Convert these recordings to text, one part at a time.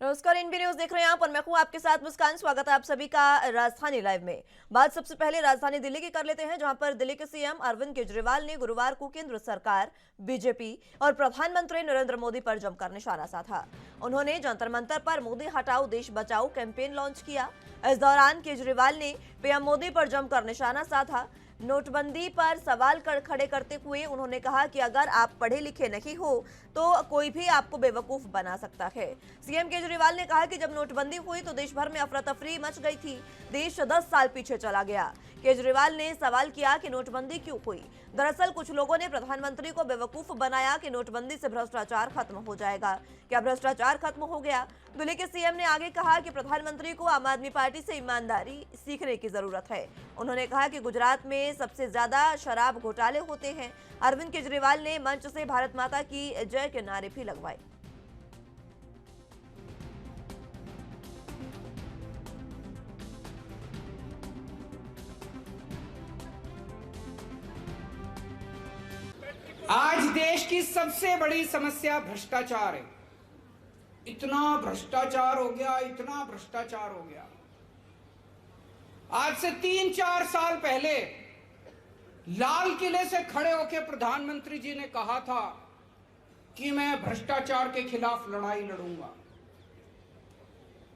नमस्कार, NB news देख रहे हैं आप और मैं हूं आपके साथ मुस्कान। स्वागत है आप सभी का राजधानी लाइव में। बात सबसे पहले राजधानी दिल्ली की कर लेते हैं, जहां पर दिल्ली के सीएम अरविंद केजरीवाल ने गुरुवार को केंद्र सरकार, बीजेपी और प्रधानमंत्री नरेंद्र मोदी पर जमकर निशाना साधा। उन्होंने जंतर मंतर पर मोदी हटाओ देश बचाओ कैंपेन लॉन्च किया। इस दौरान केजरीवाल ने पीएम मोदी पर जमकर निशाना साधा। नोटबंदी पर सवाल खड़े करते हुए उन्होंने कहा कि अगर आप पढ़े लिखे नहीं हो तो कोई भी आपको बेवकूफ बना सकता है। सीएम केजरीवाल ने कहा कि जब नोटबंदी हुई तो देश भर में अफरा तफरी मच गई थी, देश 10 साल पीछे चला गया। केजरीवाल ने सवाल किया कि नोटबंदी क्यों हुई। दरअसल कुछ लोगों ने प्रधानमंत्री को बेवकूफ बनाया कि नोटबंदी से भ्रष्टाचार खत्म हो जाएगा। क्या भ्रष्टाचार खत्म हो गया? दिल्ली के सीएम ने आगे कहा कि प्रधानमंत्री को आम आदमी पार्टी से ईमानदारी सीखने की जरूरत है। उन्होंने कहा कि गुजरात में सबसे ज्यादा शराब घोटाले होते हैं। अरविंद केजरीवाल ने मंच से भारत माता की जय के नारे भी लगवाए। आज देश की सबसे बड़ी समस्या भ्रष्टाचार है। इतना भ्रष्टाचार हो गया, इतना भ्रष्टाचार हो गया। आज से 3-4 साल पहले लाल किले से खड़े होकर प्रधानमंत्री जी ने कहा था कि मैं भ्रष्टाचार के खिलाफ लड़ाई लड़ूंगा।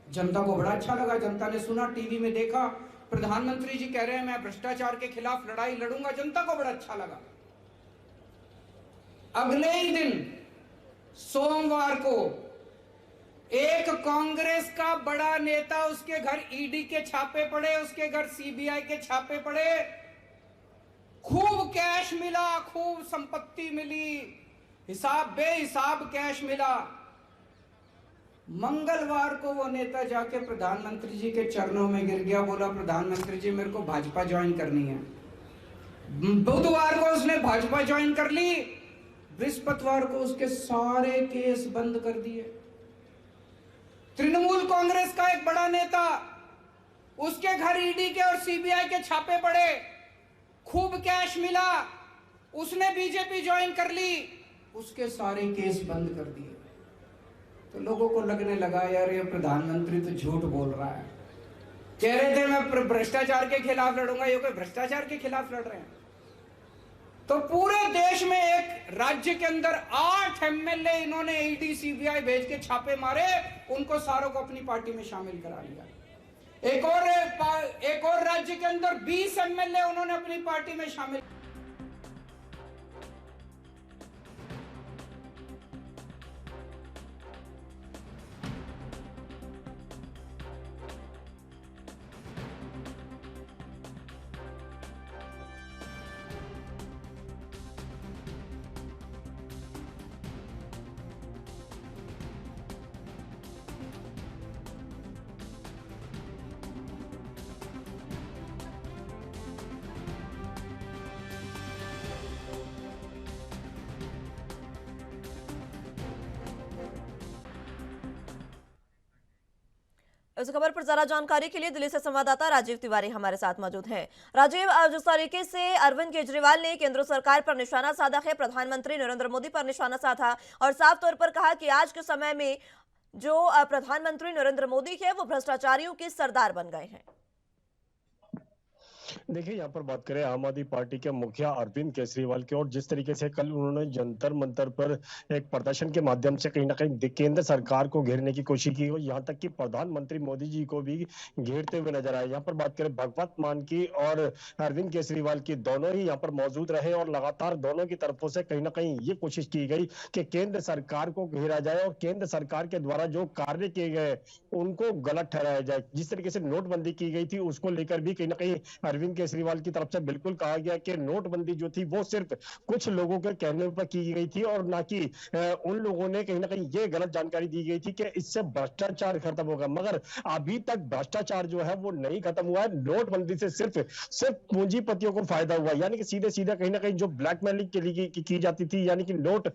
जनता को बड़ा अच्छा लगा, जनता ने सुना, टीवी में देखा, प्रधानमंत्री जी कह रहे हैं मैं भ्रष्टाचार के खिलाफ लड़ाई लड़ूंगा। जनता को बड़ा अच्छा लगा। अगले ही दिन सोमवार को एक कांग्रेस का बड़ा नेता, उसके घर ईडी के छापे पड़े, उसके घर सीबीआई के छापे पड़े, खूब कैश मिला, खूब संपत्ति मिली, हिसाब बेहिसाब कैश मिला। मंगलवार को वो नेता जाके प्रधानमंत्री जी के चरणों में गिर गया, बोला प्रधानमंत्री जी मेरे को भाजपा ज्वाइन करनी है। बुधवार को उसने भाजपा ज्वाइन कर ली, बृहस्पतिवार को उसके सारे केस बंद कर दिए। तृणमूल कांग्रेस का एक बड़ा नेता, उसके घर ईडी के और सीबीआई के छापे पड़े, खूब कैश मिला, उसने बीजेपी ज्वाइन कर ली, उसके सारे केस बंद कर दिए। तो लोगों को लगने लगा यार ये प्रधानमंत्री तो झूठ बोल रहा है। कह रहे थे मैं भ्रष्टाचार के खिलाफ लड़ूंगा, ये कोई भ्रष्टाचार के खिलाफ लड़ रहे हैं। तो पूरे देश में एक राज्य के अंदर 8 एमएलए इन्होंने ईडी सीबीआई भेज के छापे मारे, उनको सारों को अपनी पार्टी में शामिल करा लिया। एक और राज्य के अंदर 20 एमएलए उन्होंने अपनी पार्टी में शामिल। इस खबर पर ज्यादा जानकारी के लिए दिल्ली से संवाददाता राजीव तिवारी हमारे साथ मौजूद हैं। राजीव, जिस तरीके से अरविंद केजरीवाल ने केंद्र सरकार पर निशाना साधा है, प्रधानमंत्री नरेंद्र मोदी पर निशाना साधा और साफ तौर पर कहा कि आज के समय में जो प्रधानमंत्री नरेंद्र मोदी है वो भ्रष्टाचारियों के सरदार बन गए हैं। देखिए, यहाँ पर बात करें आम आदमी पार्टी के मुखिया अरविंद केजरीवाल की, और जिस तरीके से कल उन्होंने जंतर मंतर पर एक प्रदर्शन के माध्यम से कहीं ना कहीं केंद्र सरकार को घेरने की कोशिश की, और यहाँ तक कि प्रधानमंत्री मोदी जी को भी घेरते हुए नजर आए। यहाँ पर बात करें भगवत मान की और अरविंद केजरीवाल की, दोनों ही यहाँ पर मौजूद रहे और लगातार दोनों की तरफों से कहीं ना कहीं ये कोशिश की गई कि केंद्र सरकार को घेरा जाए और केंद्र सरकार के द्वारा जो कार्य किए गए उनको गलत ठहराया जाए। जिस तरीके से नोटबंदी की गई थी उसको लेकर भी कहीं ना कहीं अरविंद केजरीवाल की तरफ से बिल्कुल कहा गया कि नोटबंदी जो थी वो सिर्फ कुछ लोगों के कहने पर की गई थी और ना कि उन लोगों ने कहीं ना कहीं ये गलत जानकारी दी गई थी कि इससे भ्रष्टाचार खत्म होगा। मगर अभी तक भ्रष्टाचार जो है वो नहीं खत्म हुआ है। नोटबंदी से सिर्फ पूंजीपतियों को फायदा हुआ, यानी कि सीधे सीधे कहीं ना कहीं जो ब्लैकमेलिंग की जाती थी, यानी कि नोट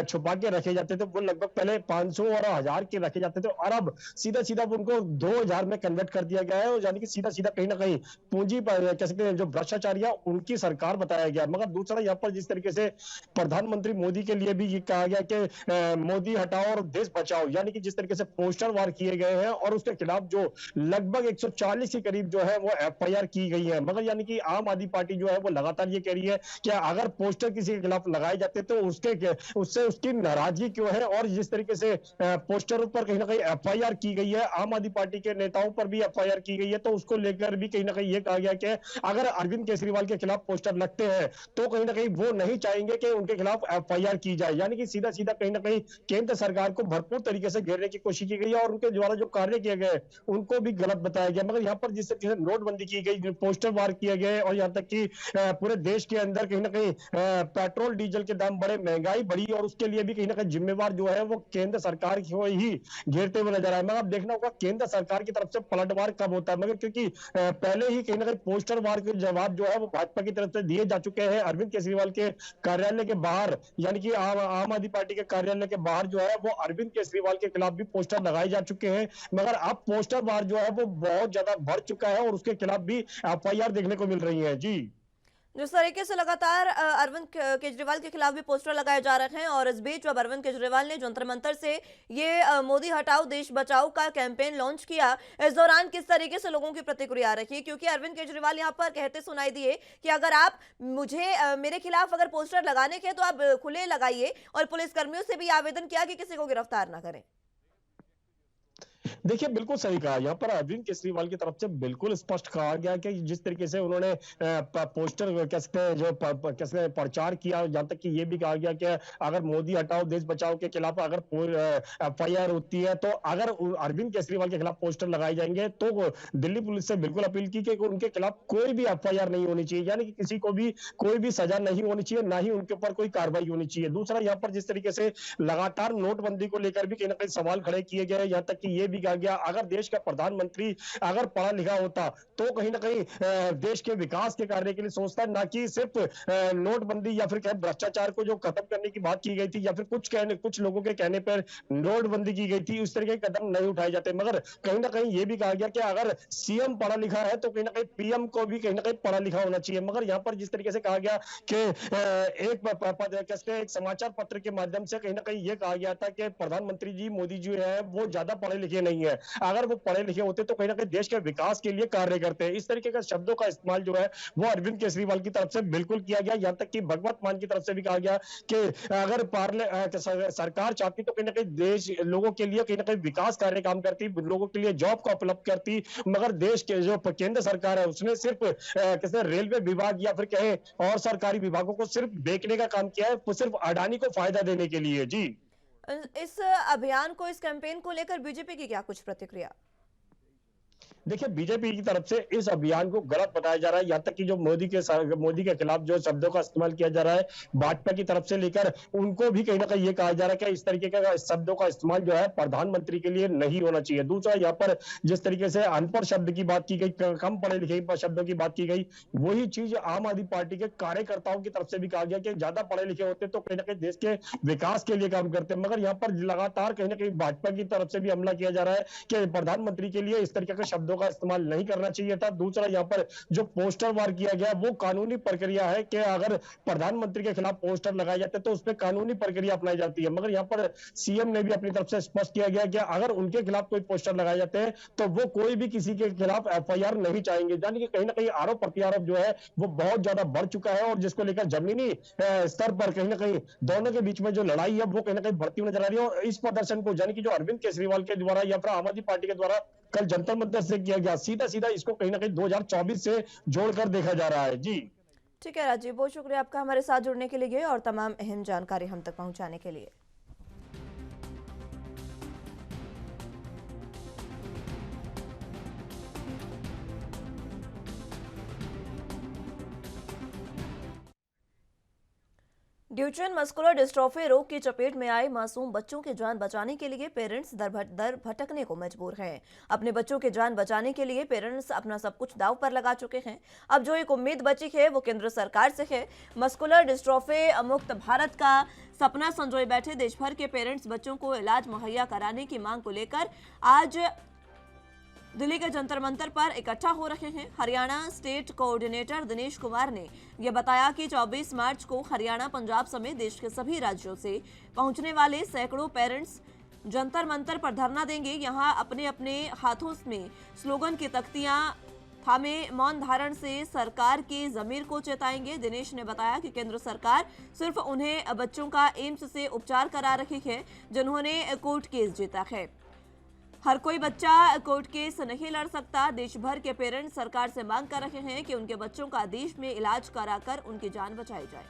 छुपा के रखे जाते थे, वो लगभग पहले 500 और 1000 के रखे जाते थे और अब सीधा सीधा उनको 2000 में कन्वर्ट कर दिया गया है, यानी कि सीधा सीधा कहीं ना कहीं पूंजी पर कह सकते हैं जो भ्रष्टाचारी है उनकी सरकार बताया गया। मगर दूसरा यहाँ पर जिस तरीके से प्रधानमंत्री मोदी के लिए भी ये कहा गया कि मोदी हटाओ और देश बचाओ, यानी कि जिस तरीके से पोस्टर वार किए गए हैं और उसके खिलाफ जो लगभग 140 के करीब जो है वो एफआईआर की गई है। मगर यानी कि आम आदमी पार्टी जो है वो लगातार ये कह रही है कि अगर पोस्टर किसी के खिलाफ लगाए जाते तो उससे उसकी नाराजगी क्यों है, और जिस तरीके से पोस्टरों पर कहीं ना कहीं एफआईआर की गई है, आम आदमी पार्टी के नेताओं पर भी एफआईआर की गई है, तो उसको लेकर भी कहीं ना कहीं ये कहा गया कि अगर अरविंद केजरीवाल के खिलाफ पोस्टर लगते हैं तो कहीं ना कहीं वो नहीं चाहेंगे कि उनके खिलाफ एफआईआर की जाए। यानी कि सीधा सीधा कहीं ना कहीं केंद्र सरकार को भरपूर तरीके से घेरने की कोशिश की गई है और उनके द्वारा जो कार्य किए गए उनको भी गलत बताया गया। मगर यहाँ पर जिस तरीके से नोटबंदी की गई, पोस्टर वार किए गए और यहाँ तक कि पूरे देश के अंदर कहीं ना कहीं पेट्रोल डीजल के दाम बढ़े, महंगाई बढ़ी, और उसके लिए भी कहीं ना कहीं जिम्मेवार जो है वो केंद्र सरकार को ही घेरते हुए नजर आए। मगर अब देखना होगा केंद्र सरकार की तरफ से पलटवार कब होता है। मगर क्योंकि पहले ही कहीं ना कहीं पोस्टर वार के जवाब जो है वो भाजपा की तरफ से दिए जा चुके हैं अरविंद केजरीवाल के कार्यालय के बाहर, यानी कि आम आदमी पार्टी के कार्यालय के बाहर जो है वो अरविंद केजरीवाल के खिलाफ भी पोस्टर लगाए जा चुके हैं। मगर अब पोस्टर वार जो है वो बहुत ज्यादा बढ़ चुका है और उसके खिलाफ भी एफआईआर देखने को मिल रही है। जी, जिस तरीके से लगातार अरविंद केजरीवाल के खिलाफ भी पोस्टर लगाए जा रहे हैं, और इस बीच जब अरविंद केजरीवाल ने जंतर मंतर से ये मोदी हटाओ देश बचाओ का कैंपेन लॉन्च किया, इस दौरान किस तरीके से लोगों की प्रतिक्रिया रही? क्योंकि अरविंद केजरीवाल यहाँ पर कहते सुनाई दिए कि अगर आप मेरे खिलाफ अगर पोस्टर लगाने के तो आप खुले लगाइए, और पुलिसकर्मियों से भी आवेदन किया कि किसी को गिरफ्तार ना करें। देखिए बिल्कुल सही कहा। यहाँ पर अरविंद केजरीवाल की तरफ से बिल्कुल स्पष्ट कहा गया कि जिस तरीके से उन्होंने पोस्टर कह सकते हैं जो कह सकते हैं प्रचार किया, यहाँ तक कि ये भी कहा गया कि अगर मोदी हटाओ देश बचाओ के खिलाफ अगर एफआईआर होती है तो अगर अरविंद केजरीवाल के खिलाफ पोस्टर लगाए जाएंगे तो दिल्ली पुलिस से बिल्कुल अपील की कि उनके खिलाफ कोई भी एफआईआर नहीं होनी चाहिए, यानी कि किसी को भी कोई भी सजा नहीं होनी चाहिए, ना ही उनके ऊपर कोई कार्रवाई होनी चाहिए। दूसरा यहाँ पर जिस तरीके से लगातार नोटबंदी को लेकर भी कहीं ना कहीं सवाल खड़े किए गए, यहाँ तक कि ये भी कहा गया अगर देश का प्रधानमंत्री अगर पढ़ा लिखा होता तो कहीं ना कहीं देश के विकास के कार्य के लिए सोचता, ना कि सिर्फ नोटबंदी या फिर भ्रष्टाचार को जो खत्म करने की बात की गई थी या फिर कुछ लोगों के कहने पर नोटबंदी की गई थी, उस तरह के कदम नहीं उठाए जाते। मगर कहीं ना कहीं ये भी कहा गया कि अगर सीएम पढ़ा लिखा है तो कहीं ना कहीं पीएम को भी कहीं ना कहीं पढ़ा लिखा होना चाहिए। मगर यहाँ पर जिस तरीके से कहा गया कि एक समाचार पत्र के माध्यम से कहीं ना कहीं ये कहा गया था कि प्रधानमंत्री जी मोदी जी है वो ज्यादा पढ़े लिखे नहीं है, अगर वो पढ़े लिखे होते तो कहीं ना कहीं देश के विकास के लिए कार्य करते हैं। इस तरीके का शब्दों का इस्तेमाल जो है वो अरविंद केजरीवाल की तरफ से बिल्कुल किया गया। यहाँ तक कि भगवत मान की तरफ से भी कहा गया कि अगर सरकार चाहती तो कहीं ना कहीं देश लोगों के लिए कहीं ना कहीं विकास कार्य काम करती, लोगों के लिए जॉब को उपलब्ध करती। मगर देश के जो केंद्र सरकार है उसने सिर्फ रेलवे विभाग या फिर कहे और सरकारी विभागों को सिर्फ बेचने का काम किया है, वो सिर्फ अडानी को फायदा देने के लिए। जी, इस अभियान को, इस कैंपेन को लेकर बीजेपी की क्या कुछ प्रतिक्रिया? देखिए बीजेपी की तरफ से इस अभियान को गलत बताया जा रहा है। यहाँ तक कि जो मोदी के खिलाफ जो शब्दों का इस्तेमाल किया जा रहा है भाजपा की तरफ से लेकर उनको भी कहीं ना कहीं ये कहा जा रहा है कि इस तरीके का शब्दों का इस्तेमाल जो है प्रधानमंत्री के लिए नहीं होना चाहिए। दूसरा यहाँ पर जिस तरीके से अनपढ़ शब्द की बात की गई, कम पढ़े लिखे शब्दों की बात की गई, वही चीज आम आदमी पार्टी के कार्यकर्ताओं की तरफ से भी कहा गया कि ज्यादा पढ़े लिखे होते तो कहीं ना कहीं देश के विकास के लिए काम करते। मगर यहाँ पर लगातार कहीं ना कहीं भाजपा की तरफ से भी हमला किया जा रहा है कि प्रधानमंत्री के लिए इस तरीके के शब्दों का इस्तेमाल नहीं करना चाहिए था। दूसरा यहाँ पर जो पोस्टर वार किया गया वो कानूनी प्रक्रिया है कि अगर प्रधानमंत्री के खिलाफ पोस्टर लगाए जाते हैं तो उसमें कानूनी प्रक्रिया अपनाई जाती है। मगर यहाँ पर सीएम ने भी अपनी तरफ से स्पष्ट किया गया कि अगर उनके खिलाफ कोई पोस्टर लगाए जाते हैं तो वो कोई भी किसी के खिलाफ एफआईआर नहीं चाहेंगे। यानी कि कहीं ना कहीं आरोप प्रत्यारोप जो है वो बहुत ज्यादा बढ़ चुका है और जिसको लेकर जमीनी स्तर पर कहीं ना कहीं दोनों के बीच में जो लड़ाई है वो कहीं ना कहीं बढ़ती हुई नजर आ रही है। और इस प्रदर्शन को यानी कि जो अरविंद केजरीवाल के द्वारा या फिर आम आदमी पार्टी के द्वारा कल जंतर मंतर से किया गया, सीधा सीधा इसको कहीं ना कहीं 2024 से जोड़कर देखा जा रहा है। जी, ठीक है राजीव, बहुत शुक्रिया आपका हमारे साथ जुड़ने के लिए और तमाम अहम जानकारी हम तक पहुंचाने के लिए। ड्यूचेन मस्कुलर डिस्ट्रॉफी रोग की चपेट में आए मासूम बच्चों की जान बचाने के लिए पेरेंट्स दर भटकने को मजबूर हैं। अपने बच्चों की जान बचाने के लिए पेरेंट्स अपना सब कुछ दांव पर लगा चुके हैं। अब जो एक उम्मीद बची है वो केंद्र सरकार से है। मस्कुलर डिस्ट्रॉफी मुक्त भारत का सपना संजोए बैठे देश भर के पेरेंट्स बच्चों को इलाज मुहैया कराने की मांग को लेकर आज दिल्ली के जंतर मंतर पर इकट्ठा हो रहे हैं। हरियाणा स्टेट कोऑर्डिनेटर दिनेश कुमार ने यह बताया कि 24 मार्च को हरियाणा, पंजाब समेत देश के सभी राज्यों से पहुंचने वाले सैकड़ों पेरेंट्स जंतर मंतर पर धरना देंगे। यहां अपने अपने हाथों में स्लोगन की तख्तियां थामे मौन धारण से सरकार के जमीर को चेताएंगे। दिनेश ने बताया कि केंद्र सरकार सिर्फ उन्हें बच्चों का एम्स से उपचार करा रही है जिन्होंने कोर्ट केस जीता है। हर कोई बच्चा कोर्ट केस नहीं लड़ सकता। देश भर के पेरेंट्स सरकार से मांग कर रहे हैं कि उनके बच्चों का देश में इलाज कराकर उनकी जान बचाई जाए।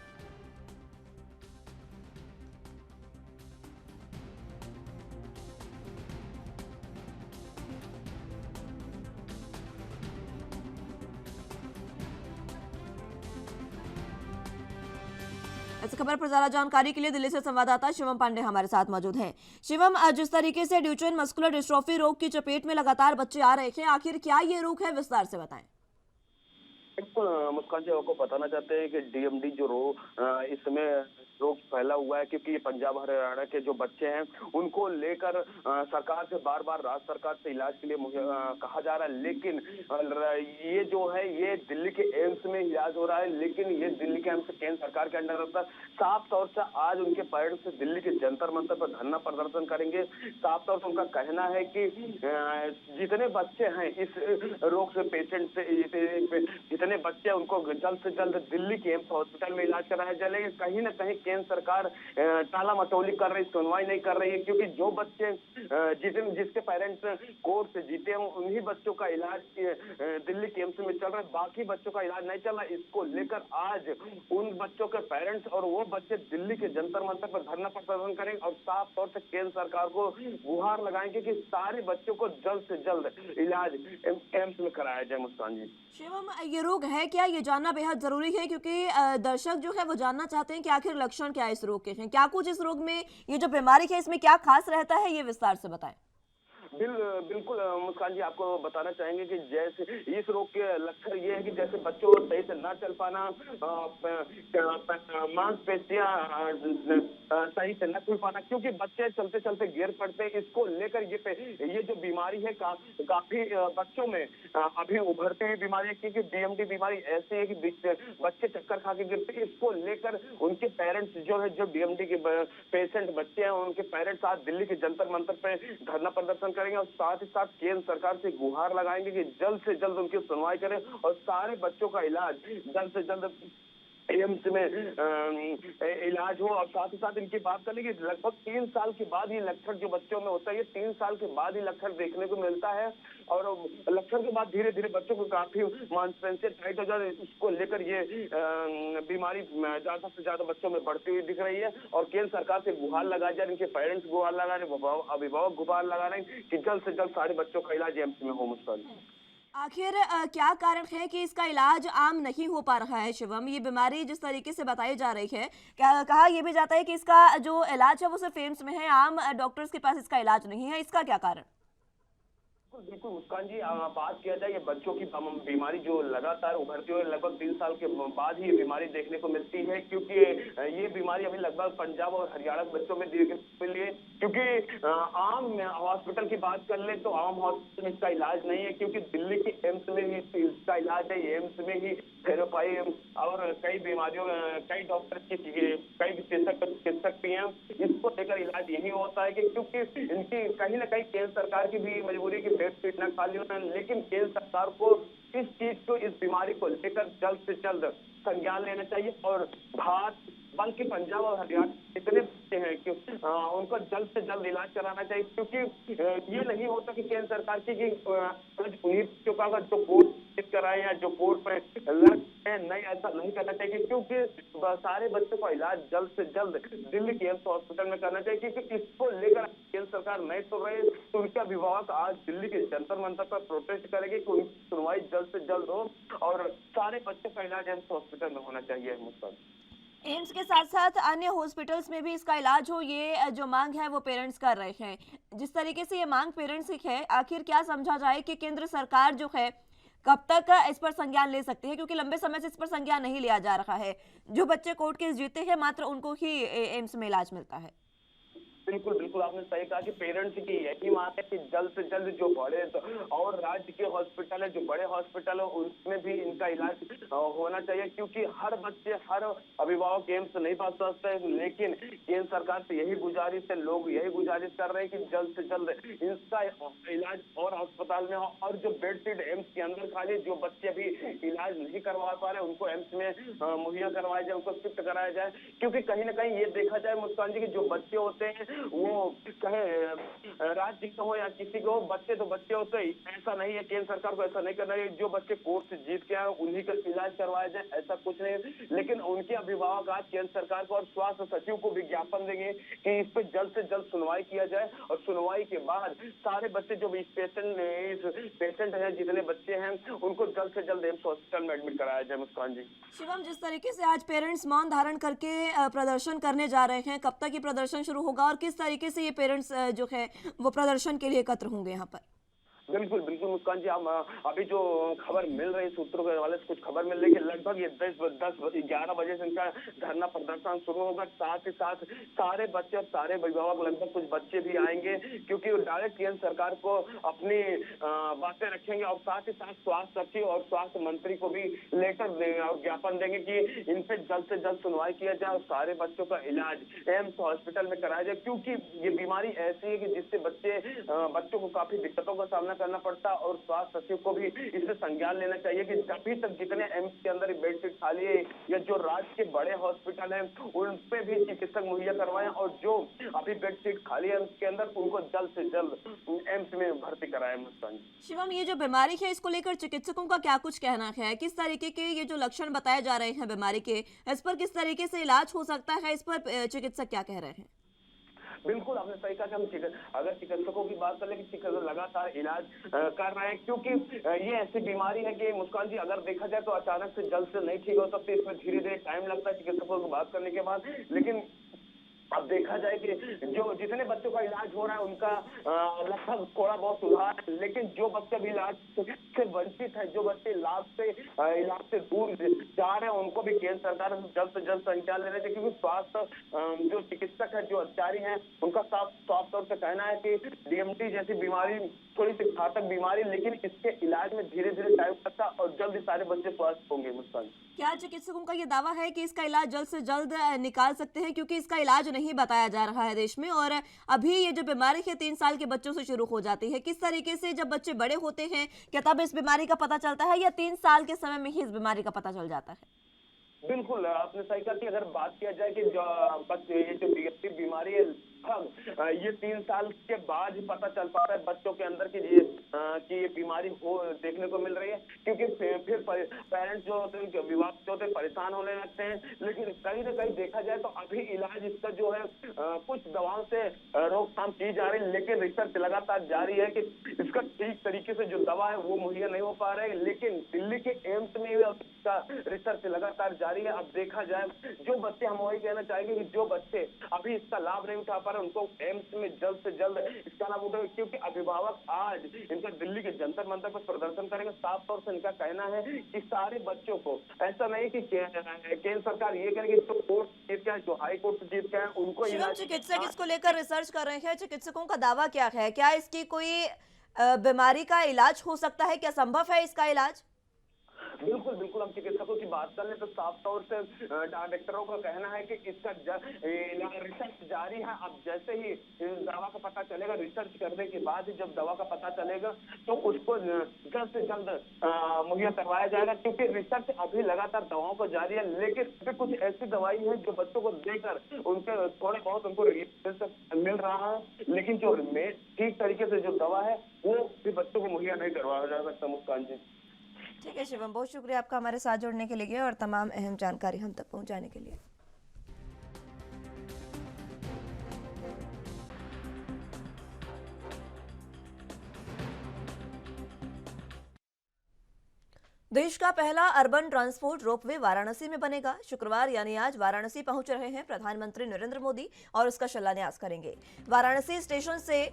इस खबर पर ज्यादा जानकारी के लिए दिल्ली से संवाददाता शिवम पांडे हमारे साथ मौजूद हैं। शिवम, जिस तरीके से ड्यूचेन मस्कुलर डिस्ट्रॉफी रोग की चपेट में लगातार बच्चे आ रहे हैं, आखिर क्या ये रोग है, विस्तार से बताएं। बिल्कुल मुस्कान जी, आपको बताना चाहते हैं कि डीएमडी जो इस समय रोग फैला हुआ है, क्योंकि पंजाब हरियाणा के जो बच्चे हैं उनको लेकर सरकार से बार बार राज्य सरकार से इलाज के लिए कहा जा रहा है, लेकिन ये जो है ये दिल्ली के एम्स में इलाज हो रहा है, लेकिन ये दिल्ली के एम्स केंद्र सरकार के अंडर रहता है। साफ तौर से आज उनके पेरेंट्स से दिल्ली के जंतर मंतर पर धरना प्रदर्शन करेंगे। साफ तौर से उनका कहना है कि जितने बच्चे हैं इस रोग से पेशेंट से जितने बच्चे उनको जल्द से जल्द दिल्ली के एम्स हॉस्पिटल में इलाज कराया जाए। लेकिन कहीं ना कहीं केंद्र सरकार टाला मटोली कर रही, सुनवाई नहीं कर रही है, क्योंकि जो बच्चे जिसके पेरेंट्स कोर्ट से जीते हैं उन्हीं बच्चों का इलाज दिल्ली के एम्स में चल रहा है, बाकी बच्चों का इलाज नहीं चल रहा। इसको लेकर आज उन बच्चों के पेरेंट्स और वो बच्चे दिल्ली के जंतर मंतर पर धरना प्रदर्शन करेंगे और साफ तौर से केंद्र सरकार को गुहार लगाएंगे कि सारे बच्चों को जल्द से जल्द इलाज एम्स में कराया जाए। मुस्कान जी, शिवम, ये रोग है क्या, ये जानना बेहद जरूरी है, क्योंकि दर्शक जो है वो जानना चाहते हैं कि आखिर लक्षण क्या इस रोग के हैं, क्या कुछ इस रोग में, ये जो बीमारी है इसमें क्या खास रहता है, ये विस्तार से बताएं। बिल्कुल मुस्कान जी, आपको बताना चाहेंगे कि जैसे इस रोग के लक्षण ये है कि जैसे बच्चों को सही से न चल पाना, मांसपेशियां सही से न खुल पाना, क्योंकि बच्चे चलते चलते गिर पड़ते हैं। इसको लेकर ये जो बीमारी है काफी बच्चों में अभी उभरती हुई बीमारी है, क्योंकि डीएमडी बीमारी ऐसी है कि बच्चे चक्कर खा के गिरते हैं। इसको लेकर उनके पेरेंट्स जो है, जो डीएमडी के पेशेंट बच्चे हैं, उनके पेरेंट्स आज दिल्ली के जंतर मंतर पे धरना प्रदर्शन करेंगे और साथ ही साथ केंद्र सरकार से गुहार लगाएंगे कि जल्द से जल्द उनकी सुनवाई करें और सारे बच्चों का इलाज जल्द से जल्द एम्स में इलाज हो। और साथ ही साथ इनकी बात करें कि लगभग 3 साल के बाद ये लक्षण जो बच्चों में होता है, ये 3 साल के बाद ही लक्षण देखने को मिलता है और लक्षण के बाद धीरे धीरे बच्चों को काफी मांसपेशियां टाइट हो जाती है। इसको लेकर ये बीमारी ज्यादा से ज्यादा बच्चों में बढ़ती हुई दिख रही है और केंद्र सरकार से गुहार लगाया जा रही है, इनके पेरेंट्स गुहार लगा रहे हैं, अभिभावक गुहार लगा रहे हैं कि जल्द से जल्द सारे बच्चों का इलाज एम्स में हो। मुस्कान, आखिर क्या कारण है कि इसका इलाज आम नहीं हो पा रहा है? शिवम, ये बीमारी जिस तरीके से बताई जा रही है, क्या कहा यह भी जाता है कि इसका जो इलाज है वो सिर्फ एम्स में है, आम डॉक्टर्स के पास इसका इलाज नहीं है, इसका क्या कारण? बिल्कुल मुस्कान जी, बात किया जाए ये बच्चों की बीमारी जो लगातार उभरती हुई लगभग 3 साल के बाद ही ये बीमारी देखने को मिलती है, क्योंकि ये बीमारी अभी लगभग पंजाब और हरियाणा के बच्चों में देखने को मिली है। क्योंकि आम हॉस्पिटल की बात कर ले तो आम हॉस्पिटल में इसका इलाज नहीं है, क्योंकि दिल्ली के एम्स में ही इसका इलाज है। एम्स में ही थेरेपाई और कई बीमारियों कई डॉक्टर की कई चिकित्सक भी हैं, इसको लेकर इलाज यही होता है कि क्योंकि इनकी कहीं ना कहीं केंद्र सरकार की भी मजबूरी की पेट पीट न खाली होना, लेकिन केंद्र सरकार को इस चीज को, इस बीमारी को लेकर जल्द से जल्द संज्ञान लेना चाहिए और भारत बल्कि पंजाब और हरियाणा इतने बच्चे हैं कि उनको जल्द से जल्द इलाज कराना चाहिए, क्योंकि ये नहीं होता कि केंद्र सरकार की उन्हीं बच्चों का अगर जो कोर्ट कराए या जो कोर्ट पर नहीं, ऐसा नहीं करना चाहिए, क्योंकि सारे बच्चों का इलाज जल्द से जल्द दिल्ली के एम्स हॉस्पिटल में करना चाहिए, क्योंकि इसको लेकर केंद्र सरकार नहीं सुन रही है तो उनके अभिभावक आज दिल्ली के जंतर मंतर पर प्रोटेस्ट करेंगे कि उनकी सुनवाई जल्द से जल्द हो और सारे बच्चों का इलाज एम्स हॉस्पिटल में होना चाहिए। मुस्कान, एम्स के साथ साथ अन्य हॉस्पिटल्स में भी इसका इलाज हो, ये जो मांग है वो पेरेंट्स कर रहे हैं। जिस तरीके से ये मांग पेरेंट्स की है, आखिर क्या समझा जाए कि केंद्र सरकार जो है कब तक इस पर संज्ञान ले सकती है, क्योंकि लंबे समय से इस पर संज्ञान नहीं लिया जा रहा है। जो बच्चे कोर्ट केस जीते हैं मात्र उनको ही एम्स में इलाज मिलता है। बिल्कुल बिल्कुल आपने सही कहा कि पेरेंट्स की यही मांग है कि जल्द से जल्द जो बड़े और राज्य के हॉस्पिटल है, जो बड़े हॉस्पिटल है, उसमें भी इनका इलाज होना चाहिए, क्योंकि हर बच्चे, हर अभिभावक एम्स नहीं पहुंच सकते। लेकिन केंद्र सरकार से यही गुजारिश है, लोग यही गुजारिश कर रहे हैं कि जल्द से जल्द इसका इलाज और अस्पताल में हो, और जो बेड सीट एम्स के अंदर खाली, जो बच्चे अभी इलाज नहीं करवा पा रहे उनको एम्स में मुहैया करवाया जाए, उनको शिफ्ट कराया जाए। क्योंकि कहीं ना कहीं ये देखा जाए मुस्कान जी की जो बच्चे होते हैं वो कहे राज्य का हो या किसी को, बच्चे तो बच्चे होते हैं। ऐसा नहीं है, केंद्र सरकार को ऐसा नहीं करना है जो बच्चे कोर्ट से जीत के आए उन्हीं का इलाज करवाया जाए, ऐसा कुछ नहीं। लेकिन उनके अभिभावक आज केंद्र सरकार को और स्वास्थ्य सचिव को विज्ञापन देंगे कि इस पे जल्द से जल्द सुनवाई किया जाए, और सुनवाई के बाद सारे बच्चे जो भी इस पेशेंट है, जितने बच्चे हैं, उनको जल्द से जल्द एम्स हॉस्पिटल में एडमिट कराया जाए। मुस्कान जी, शिवम, जिस तरीके से आज पेरेंट्स मौन धारण करके प्रदर्शन करने जा रहे हैं, कब तक ये प्रदर्शन शुरू होगा और किस तरीके से ये पेरेंट्स जो है वो प्रदर्शन के लिए एकत्र होंगे यहाँ पर? बिल्कुल बिल्कुल मुस्कान जी, हम अभी जो खबर मिल रही सूत्रों के हवाले से कुछ खबर मिल रही है कि लगभग ये 10-11 बजे से इनका धरना प्रदर्शन शुरू होगा। साथ ही साथ सारे बच्चे और सारे अभिभावक, लगभग कुछ बच्चे भी आएंगे, क्योंकि वो डायरेक्ट केंद्र सरकार को अपनी बातें रखेंगे, और साथ ही साथ स्वास्थ्य सचिव और स्वास्थ्य मंत्री को भी लेटर देंगे और ज्ञापन देंगे कि इन पे जल्द से जल्द सुनवाई किया जाए और सारे बच्चों का इलाज एम्स हॉस्पिटल में कराया जाए। क्योंकि ये बीमारी ऐसी है कि जिससे बच्चों को काफी दिक्कतों का सामना करना पड़ता, और स्वास्थ्य सचिव को भी इससे संज्ञान लेना चाहिए कि अभी तक जितने एम्स के अंदर बेड सीट खाली है या जो राज्य के बड़े हॉस्पिटल हैं उन पे भी चिकित्सक मुहैया करवाएं, और जो अभी बेड सीट खाली है उसके अंदर उनको जल्द से जल्द एम्स में भर्ती कराएं। शिवम, ये जो बीमारी है इसको लेकर चिकित्सकों का क्या कुछ कहना है? किस तरीके के ये जो लक्षण बताए जा रहे हैं बीमारी के, इस पर किस तरीके से इलाज हो सकता है, इस पर चिकित्सक क्या कह रहे हैं? बिल्कुल आपने सही कहा कि हम अगर चिकित्सकों की बात करें कि चिकित्सक लगातार इलाज कर रहे हैं, क्योंकि ये ऐसी बीमारी है कि मुस्कान जी अगर देखा जाए तो अचानक से जल्द से नहीं ठीक हो सकती, इसमें धीरे धीरे टाइम लगता है चिकित्सकों की बात करने के बाद। लेकिन अब देखा जाए कि जो जितने बच्चों का इलाज हो रहा है उनका लगभग थोड़ा बहुत सुधार है, लेकिन जो बच्चे भी इलाज से वंचित है, जो बच्चे इलाज से दूर जा रहे हैं, उनको भी केंद्र सरकार जल्द से जल्द संज्ञान लेना चाहिए। क्योंकि स्वास्थ्य जो चिकित्सक है, जो अधिकारी हैं, उनका साफ तौर से कहना है कि डीएमटी जैसी बीमारी थोड़ी सी घातक बीमारी, लेकिन इसके इलाज में धीरे धीरे टाइम लगता और जल्द ही सारे बच्चे स्वस्थ होंगे। मुस्कान, क्या चिकित्सकों का ये दावा है कि इसका इलाज जल्द से जल्द निकाल सकते हैं, क्योंकि इसका इलाज नहीं बताया जा रहा है देश में, और अभी ये जो बीमारी है 3 साल के बच्चों से शुरू हो जाती है। किस तरीके से जब बच्चे बड़े होते हैं क्या तब इस बीमारी का पता चलता है, या 3 साल के समय में ही इस बीमारी का पता चल जाता है? बिल्कुल आपने सही कहा कि अगर बात किया जाए कि ये जो डीएमटी बीमारी है, ये 3 साल के बाद ही पता चल पाता है बच्चों के अंदर कि ये बीमारी हो देखने को मिल रही है। क्योंकि फिर पेरेंट्स जो होते हैं, अभिभावक जो होते हैं, परेशान होने लगते हैं। लेकिन कहीं ना कहीं देखा जाए तो अभी इलाज इसका जो है कुछ दवाओं से रोकथाम की जा रही है, लेकिन रिसर्च लगातार जारी है कि इसका ठीक तरीके से जो दवा है वो मुहैया नहीं हो पा रहे। लेकिन दिल्ली के एम्स में इसका रिसर्च लगातार जारी है। अब देखा जाए जो बच्चे, हम वही कहना चाहेंगे कि जो बच्चे अभी इसका लाभ नहीं उठा पा रहे उनको एम्स में जल्द से जल्द इसका लाभ उठाए, क्योंकि अभिभावक आज इनका दिल्ली के जंतर मंतर पर प्रदर्शन करेंगे। साफ तौर से इनका कहना है कि सारे बच्चों को, ऐसा नहीं कि केंद्र सरकार ये करेगी तो कोर्ट जीत के, जो हाई कोर्ट जीत के उनको शिवम, चिकित्सक इसको लेकर रिसर्च कर रहे हैं, चिकित्सकों का दावा क्या है? क्या इसकी कोई बीमारी का इलाज हो सकता है? क्या संभव है इसका इलाज? बिल्कुल बिल्कुल, हम चिकित्सकों की बात कर ले तो साफ तौर से डॉक्टरों का कहना है कि इसका रिसर्च जारी है। अब जैसे ही दवा का पता चलेगा, रिसर्च करने के बाद ही जब दवा का पता चलेगा तो उसको जल्द से जल्द मुहैया करवाया जाएगा। क्योंकि रिसर्च अभी लगातार दवाओं को जारी है, लेकिन कुछ ऐसी दवाई है जो बच्चों को देकर उनके थोड़े बहुत उनको मिल रहा है, लेकिन जो ठीक तरीके से जो दवा है वो भी बच्चों को मुहैया नहीं करवाया जा सकता। मुस्कान जी, ठीक है शिवम, बहुत शुक्रिया आपका हमारे साथ जुड़ने के लिए और तमाम अहम जानकारी हम तक पहुंचाने के लिए। देश का पहला अर्बन ट्रांसपोर्ट रोपवे वाराणसी में बनेगा। शुक्रवार यानी आज वाराणसी पहुंच रहे हैं प्रधानमंत्री नरेंद्र मोदी और उसका शिलान्यास करेंगे। वाराणसी स्टेशन से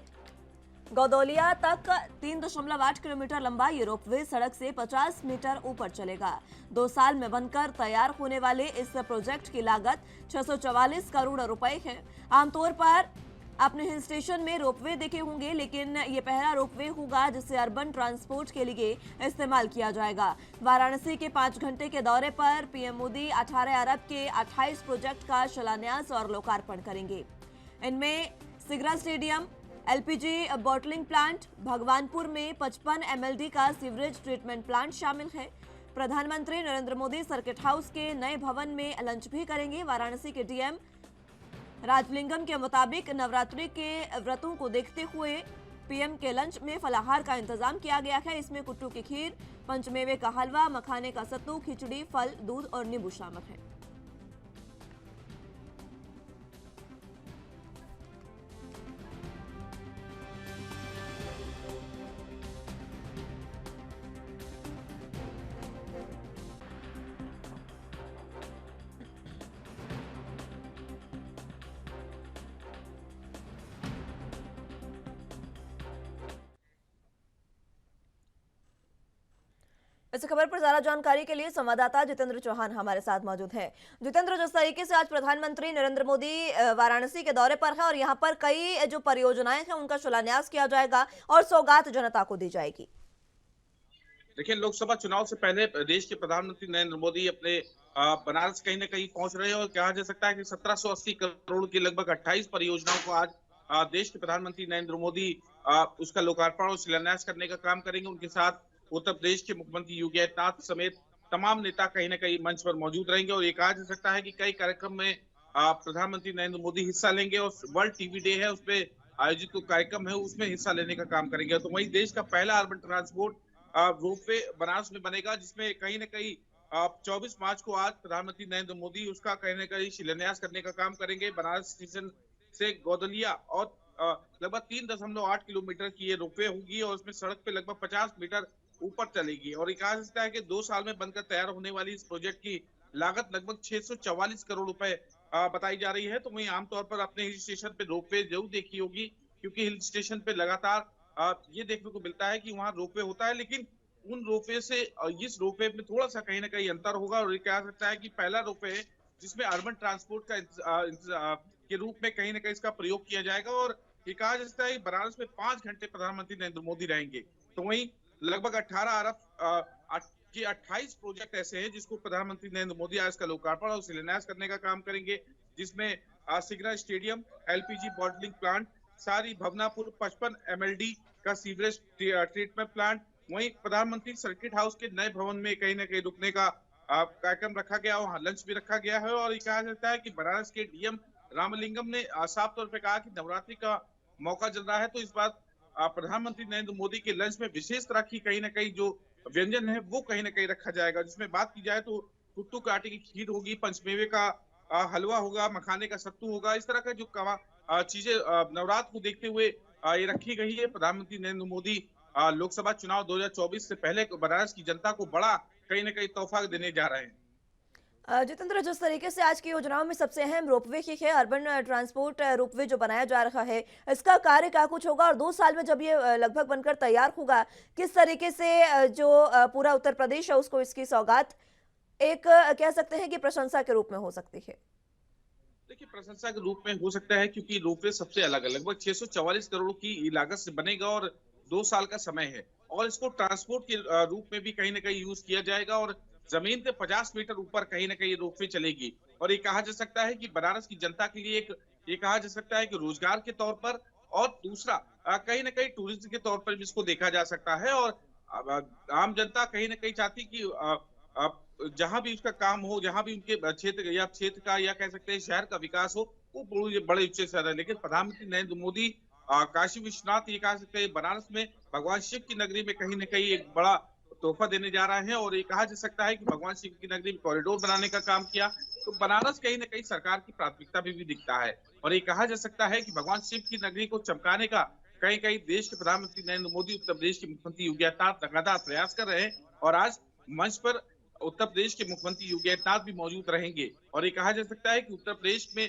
गौदौलिया तक 3.8 किलोमीटर लंबा ये रोपवे सड़क से 50 मीटर ऊपर चलेगा। 2 साल में बनकर तैयार होने वाले इस प्रोजेक्ट की लागत 644 करोड़ रुपए है। आमतौर पर आपने हिल स्टेशन में रोपवे देखे होंगे, लेकिन ये पहला रोपवे होगा जिसे अर्बन ट्रांसपोर्ट के लिए इस्तेमाल किया जाएगा। वाराणसी के 5 घंटे के दौरे पर पीएम मोदी 18 अरब के 28 प्रोजेक्ट का शिलान्यास और लोकार्पण करेंगे। इनमें Sigra stadium, LPG bottling plant, Bhagwanpur में 55 एमएलडी का सीवरेज ट्रीटमेंट प्लांट शामिल है। प्रधानमंत्री नरेंद्र मोदी सर्किट हाउस के नए भवन में लंच भी करेंगे। वाराणसी के डीएम राजलिंगम के मुताबिक नवरात्रि के व्रतों को देखते हुए पीएम के लंच में फलाहार का इंतजाम किया गया है। इसमें कुट्टू की खीर, पंचमेवे का हलवा, मखाने का सत्तू, खिचड़ी, फल, दूध और नींबू शामिल है। इस खबर पर ज्यादा जानकारी के लिए संवाददाता जितेंद्र चौहान हमारे साथ मौजूद हैं। जितेंद्र, जिस तरीके से आज प्रधानमंत्री नरेंद्र मोदी वाराणसी के दौरे पर है और यहां पर कई जो परियोजनाएं हैं उनका शिलान्यास किया जाएगा और सौगात जनता को दी जाएगी। देखिए, लोकसभा चुनाव से पहले देश के प्रधानमंत्री नरेंद्र मोदी अपने बनारस कहीं न कहीं पहुंच रहे हैं और कहा जा सकता है कि 1780 करोड़ की लगभग 28 परियोजनाओं को आज देश के प्रधानमंत्री नरेंद्र मोदी उसका लोकार्पण और शिलान्यास करने का काम करेंगे। उनके साथ उत्तर प्रदेश के मुख्यमंत्री योगी आदित्यनाथ समेत तमाम नेता कहीं न कहीं मंच पर मौजूद रहेंगे और ये कहा जा सकता है कि कई कार्यक्रम में प्रधानमंत्री नरेंद्र मोदी हिस्सा लेंगे और वर्ल्ड टीवी डे है उसमें आयोजित जो कार्यक्रम है उसमें हिस्सा लेने का काम करेंगे। तो वही देश का पहला अर्बन ट्रांसपोर्ट रोपवे बनारस में बनेगा, जिसमें कहीं न कहीं 24 मार्च को आज प्रधानमंत्री नरेंद्र मोदी उसका कहीं न कहीं शिलान्यास करने का काम करेंगे। बनारस स्टेशन से गौदलिया और लगभग 3.8 किलोमीटर की ये रोपवे होगी और उसमें सड़क पे लगभग 50 मीटर ऊपर चलेगी और ये कहा जा सकता है कि 2 साल में बनकर तैयार होने वाली इस प्रोजेक्ट की लागत लगभग 644 करोड़ रुपए बताई जा रही है। तो वहीं आमतौर पर अपने हिल स्टेशन पे रोपवे जरूर देखी होगी, क्योंकि हिल स्टेशन पे लगातार ये देखने को मिलता है कि वहाँ रोपवे होता है, लेकिन उन रोपवे से इस रोपवे में थोड़ा सा कहीं ना कहीं अंतर होगा और ये कहा सकता है कि पहला रोपवे है जिसमें अर्बन ट्रांसपोर्ट का के रूप में कहीं ना कहीं इसका प्रयोग किया जाएगा और ये कहा जा सकता है कि बनारस में 5 घंटे प्रधानमंत्री नरेंद्र मोदी रहेंगे। तो वहीं लगभग 18 अरब के 28 प्रोजेक्ट ऐसे हैं जिसको प्रधानमंत्री नरेंद्र मोदी आज का लोकार्पण और शिलान्यास करने का काम करेंगे, जिसमें Sigra stadium, LPG bottling plant, सारी भवनापुर 55 एमएलडी का सीवरेज ट्रीटमेंट प्लांट, वहीं प्रधानमंत्री सर्किट हाउस के नए भवन में कहीं ना कहीं रुकने का कार्यक्रम रखा गया, वहां लंच भी रखा गया है। और ये कहा जाता है कि बनारस के डीएम रामलिंगम ने साफ तौर पर कहा कि नवरात्रि का मौका चल रहा है, तो इस बार प्रधानमंत्री नरेंद्र मोदी के लंच में विशेष तरह की कहीं ना कहीं जो व्यंजन है वो कहीं ना कहीं रखा जाएगा, जिसमें बात की जाए तो कुट्टू के आटे की खीर होगी, पंचमेवे का हलवा होगा, मखाने का सत्तू होगा। इस तरह का जो चीजें नवरात्र को देखते हुए ये रखी गई है। प्रधानमंत्री नरेंद्र मोदी लोकसभा चुनाव 2024 से पहले बनारस की जनता को बड़ा कहीं ना कहीं तोहफा देने जा रहे हैं। जितेंद्र, जिस तरीके से आज की योजनाओं में सबसे अहम रोपवे की है, अर्बन ट्रांसपोर्ट रोपवे जो बनाया जा रहा है, इसका कार्य क्या कुछ होगा और 2 साल में जब ये लगभग बनकर तैयार होगा, किस तरीके से जो पूरा उत्तर प्रदेश है उसको इसकी सौगात एक कह सकते हैं कि प्रशंसा के रूप में हो सकती है? देखिए, प्रशंसा के रूप में हो सकता है क्योंकि रोपवे सबसे अलग है, लगभग 644 करोड़ की लागत से बनेगा और 2 साल का समय है और इसको ट्रांसपोर्ट के रूप में भी कहीं ना कहीं यूज किया जाएगा और जमीन पे 50 मीटर ऊपर कहीं ना कहीं रोपवे चलेगी। और ये कहा जा सकता है कि बनारस की जनता के लिए ये कहा जा सकता है कि रोजगार के तौर पर और दूसरा कहीं ना कहीं टूरिज्म के तौर पर भी इसको देखा जा सकता है और आम जनता कहीं ना कहीं चाहती कि जहां भी उसका काम हो, जहां भी उनके क्षेत्र का या कह सकते हैं शहर का विकास हो, वो बड़े उच्च से रहे। लेकिन प्रधानमंत्री नरेंद्र मोदी काशी विश्वनाथ ये कहा सकते हैं बनारस में भगवान शिव की नगरी में कहीं ना कहीं एक बड़ा तोहफा देने जा रहे हैं और ये कहा जा सकता है कि भगवान शिव की नगरी में कॉरिडोर बनाने का काम किया, तो बनारस कहीं ना कहीं सरकार की प्राथमिकता भी दिखता है और ये कहा जा सकता है कि भगवान शिव की नगरी को चमकाने का कहीं कहीं देश के प्रधानमंत्री नरेंद्र मोदी, उत्तर प्रदेश के मुख्यमंत्री योगी आदित्यनाथ लगातार प्रयास कर रहे हैं और आज मंच पर उत्तर प्रदेश के मुख्यमंत्री योगी आदित्यनाथ भी मौजूद रहेंगे और ये कहा जा सकता है कि उत्तर प्रदेश में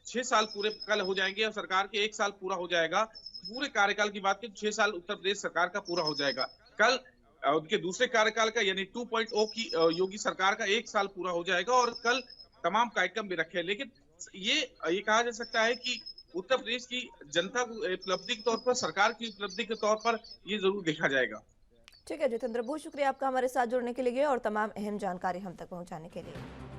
6 साल पूरे कल हो जाएंगे और सरकार के 1 साल पूरा हो जाएगा। पूरे कार्यकाल की बात करें 6 साल उत्तर प्रदेश सरकार का पूरा हो जाएगा। कल उनके दूसरे कार्यकाल का यानी 2.0 की योगी सरकार का 1 साल पूरा हो जाएगा और कल तमाम कार्यक्रम भी रखे हैं। लेकिन ये कहा जा सकता है कि उत्तर प्रदेश की जनता को उपलब्धि के तौर पर, सरकार की उपलब्धि के तौर पर ये जरूर देखा जाएगा। ठीक है जितेंद्र, बहुत शुक्रिया आपका हमारे साथ जुड़ने के लिए और तमाम अहम जानकारी हम तक पहुंचाने के लिए।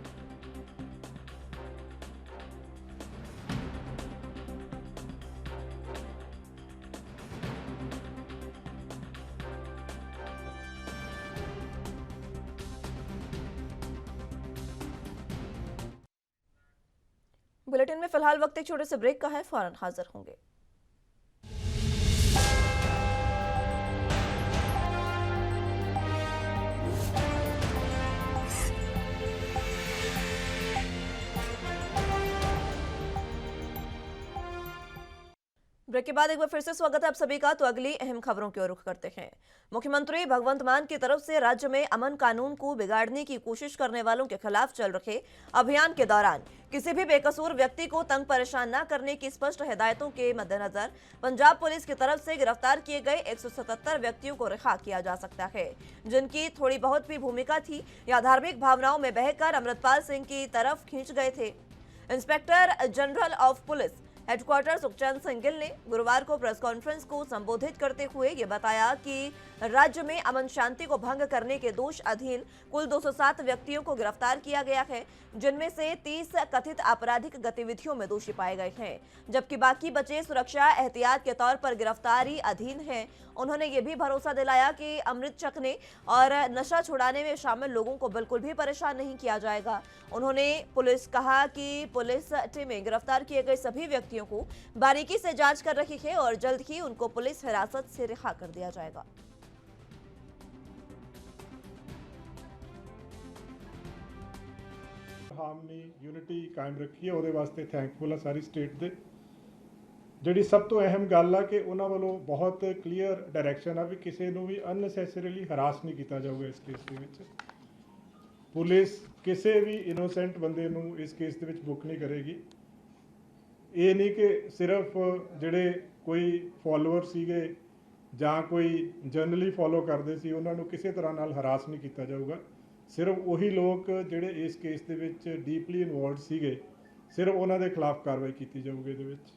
बुलेटिन में फिलहाल वक्त एक छोटे से ब्रेक का है, फौरन हाजिर होंगे। ब्रेक के बाद एक बार फिर से स्वागत है आप सभी का। तो अगली अहम खबरों की ओर रुख करते हैं। मुख्यमंत्री भगवंत मान की तरफ से राज्य में अमन कानून को बिगाड़ने की कोशिश करने वालों के खिलाफ चल रहे अभियान के दौरान किसी भी बेकसूर व्यक्ति को तंग परेशान न करने की स्पष्ट हिदायतों के मद्देनजर पंजाब पुलिस की तरफ से गिरफ्तार किए गए 177 व्यक्तियों को रिहा किया जा सकता है, जिनकी थोड़ी बहुत भी भूमिका थी या धार्मिक भावनाओं में बहकर अमृतपाल सिंह की तरफ खींच गए थे। Inspector general of police headquarter Sukhchand Singh Gill ने गुरुवार को प्रेस कॉन्फ्रेंस को संबोधित करते हुए ये बताया कि राज्य में अमन शांति को भंग करने के दोष अधीन कुल 207 व्यक्तियों को गिरफ्तार किया गया है, जिनमें से 30 कथित आपराधिक गतिविधियों में दोषी पाए गए हैं, जबकि बाकी बचे सुरक्षा एहतियात के तौर पर गिरफ्तारी अधीन हैं। उन्होंने ये भी भरोसा दिलाया कि अमृत चखने और नशा छुड़ाने में शामिल लोगों को बिल्कुल भी परेशान नहीं किया जाएगा। उन्होंने कहा कि पुलिस टीमें गिरफ्तार किए गए सभी व्यक्तियों को बारीकी से जांच कर रही है और जल्द ही उनको पुलिस हिरासत से रिहा कर दिया जाएगा। हमने यूनिटी कायम रखी है, ਉਹਦੇ ਵਾਸਤੇ ਥੈਂਕਫੁਲ ਆ ਸਾਰੀ ਸਟੇਟ ਦੇ। ਜਿਹੜੀ ਸਭ ਤੋਂ ਅਹਿਮ ਗੱਲ ਆ ਕਿ ਉਹਨਾਂ ਵੱਲੋਂ ਬਹੁਤ ਕਲੀਅਰ ਡਾਇਰੈਕਸ਼ਨ ਆ ਵੀ ਕਿਸੇ ਨੂੰ ਵੀ ਅਨਨੈਸੈਸਰੀਲੀ ਹਰਾਸ ਨਹੀਂ ਕੀਤਾ ਜਾਊਗਾ ਇਸ ਕੇਸ ਦੇ ਵਿੱਚ। ਪੁਲਿਸ ਕਿਸੇ ਵੀ ਇਨੋਸੈਂਟ ਬੰਦੇ ਨੂੰ ਇਸ ਕੇਸ ਦੇ ਵਿੱਚ ਬੁੱਕ ਨਹੀਂ ਕਰੇਗੀ। ਇਹ ਨਹੀਂ ਕਿ ਸਿਰਫ ਜਿਹੜੇ ਕੋਈ ਫਾਲੋਅਰ ਸੀਗੇ ਜਾਂ ਕੋਈ ਜਨਰਲੀ ਫੋਲੋ ਕਰਦੇ ਸੀ ਉਹਨਾਂ ਨੂੰ ਕਿਸੇ ਤਰ੍ਹਾਂ ਨਾਲ ਹਰਾਸ ਨਹੀਂ ਕੀਤਾ ਜਾਊਗਾ। ਸਿਰਫ ਉਹੀ ਲੋਕ ਜਿਹੜੇ ਇਸ ਕੇਸ ਦੇ ਵਿੱਚ ਡੀਪਲੀ ਇਨਵੋਲਵਡ ਸੀਗੇ, ਸਿਰਫ ਉਹਨਾਂ ਦੇ ਖਿਲਾਫ ਕਾਰਵਾਈ ਕੀਤੀ ਜਾਊਗੀ। ਇਹਦੇ ਵਿੱਚ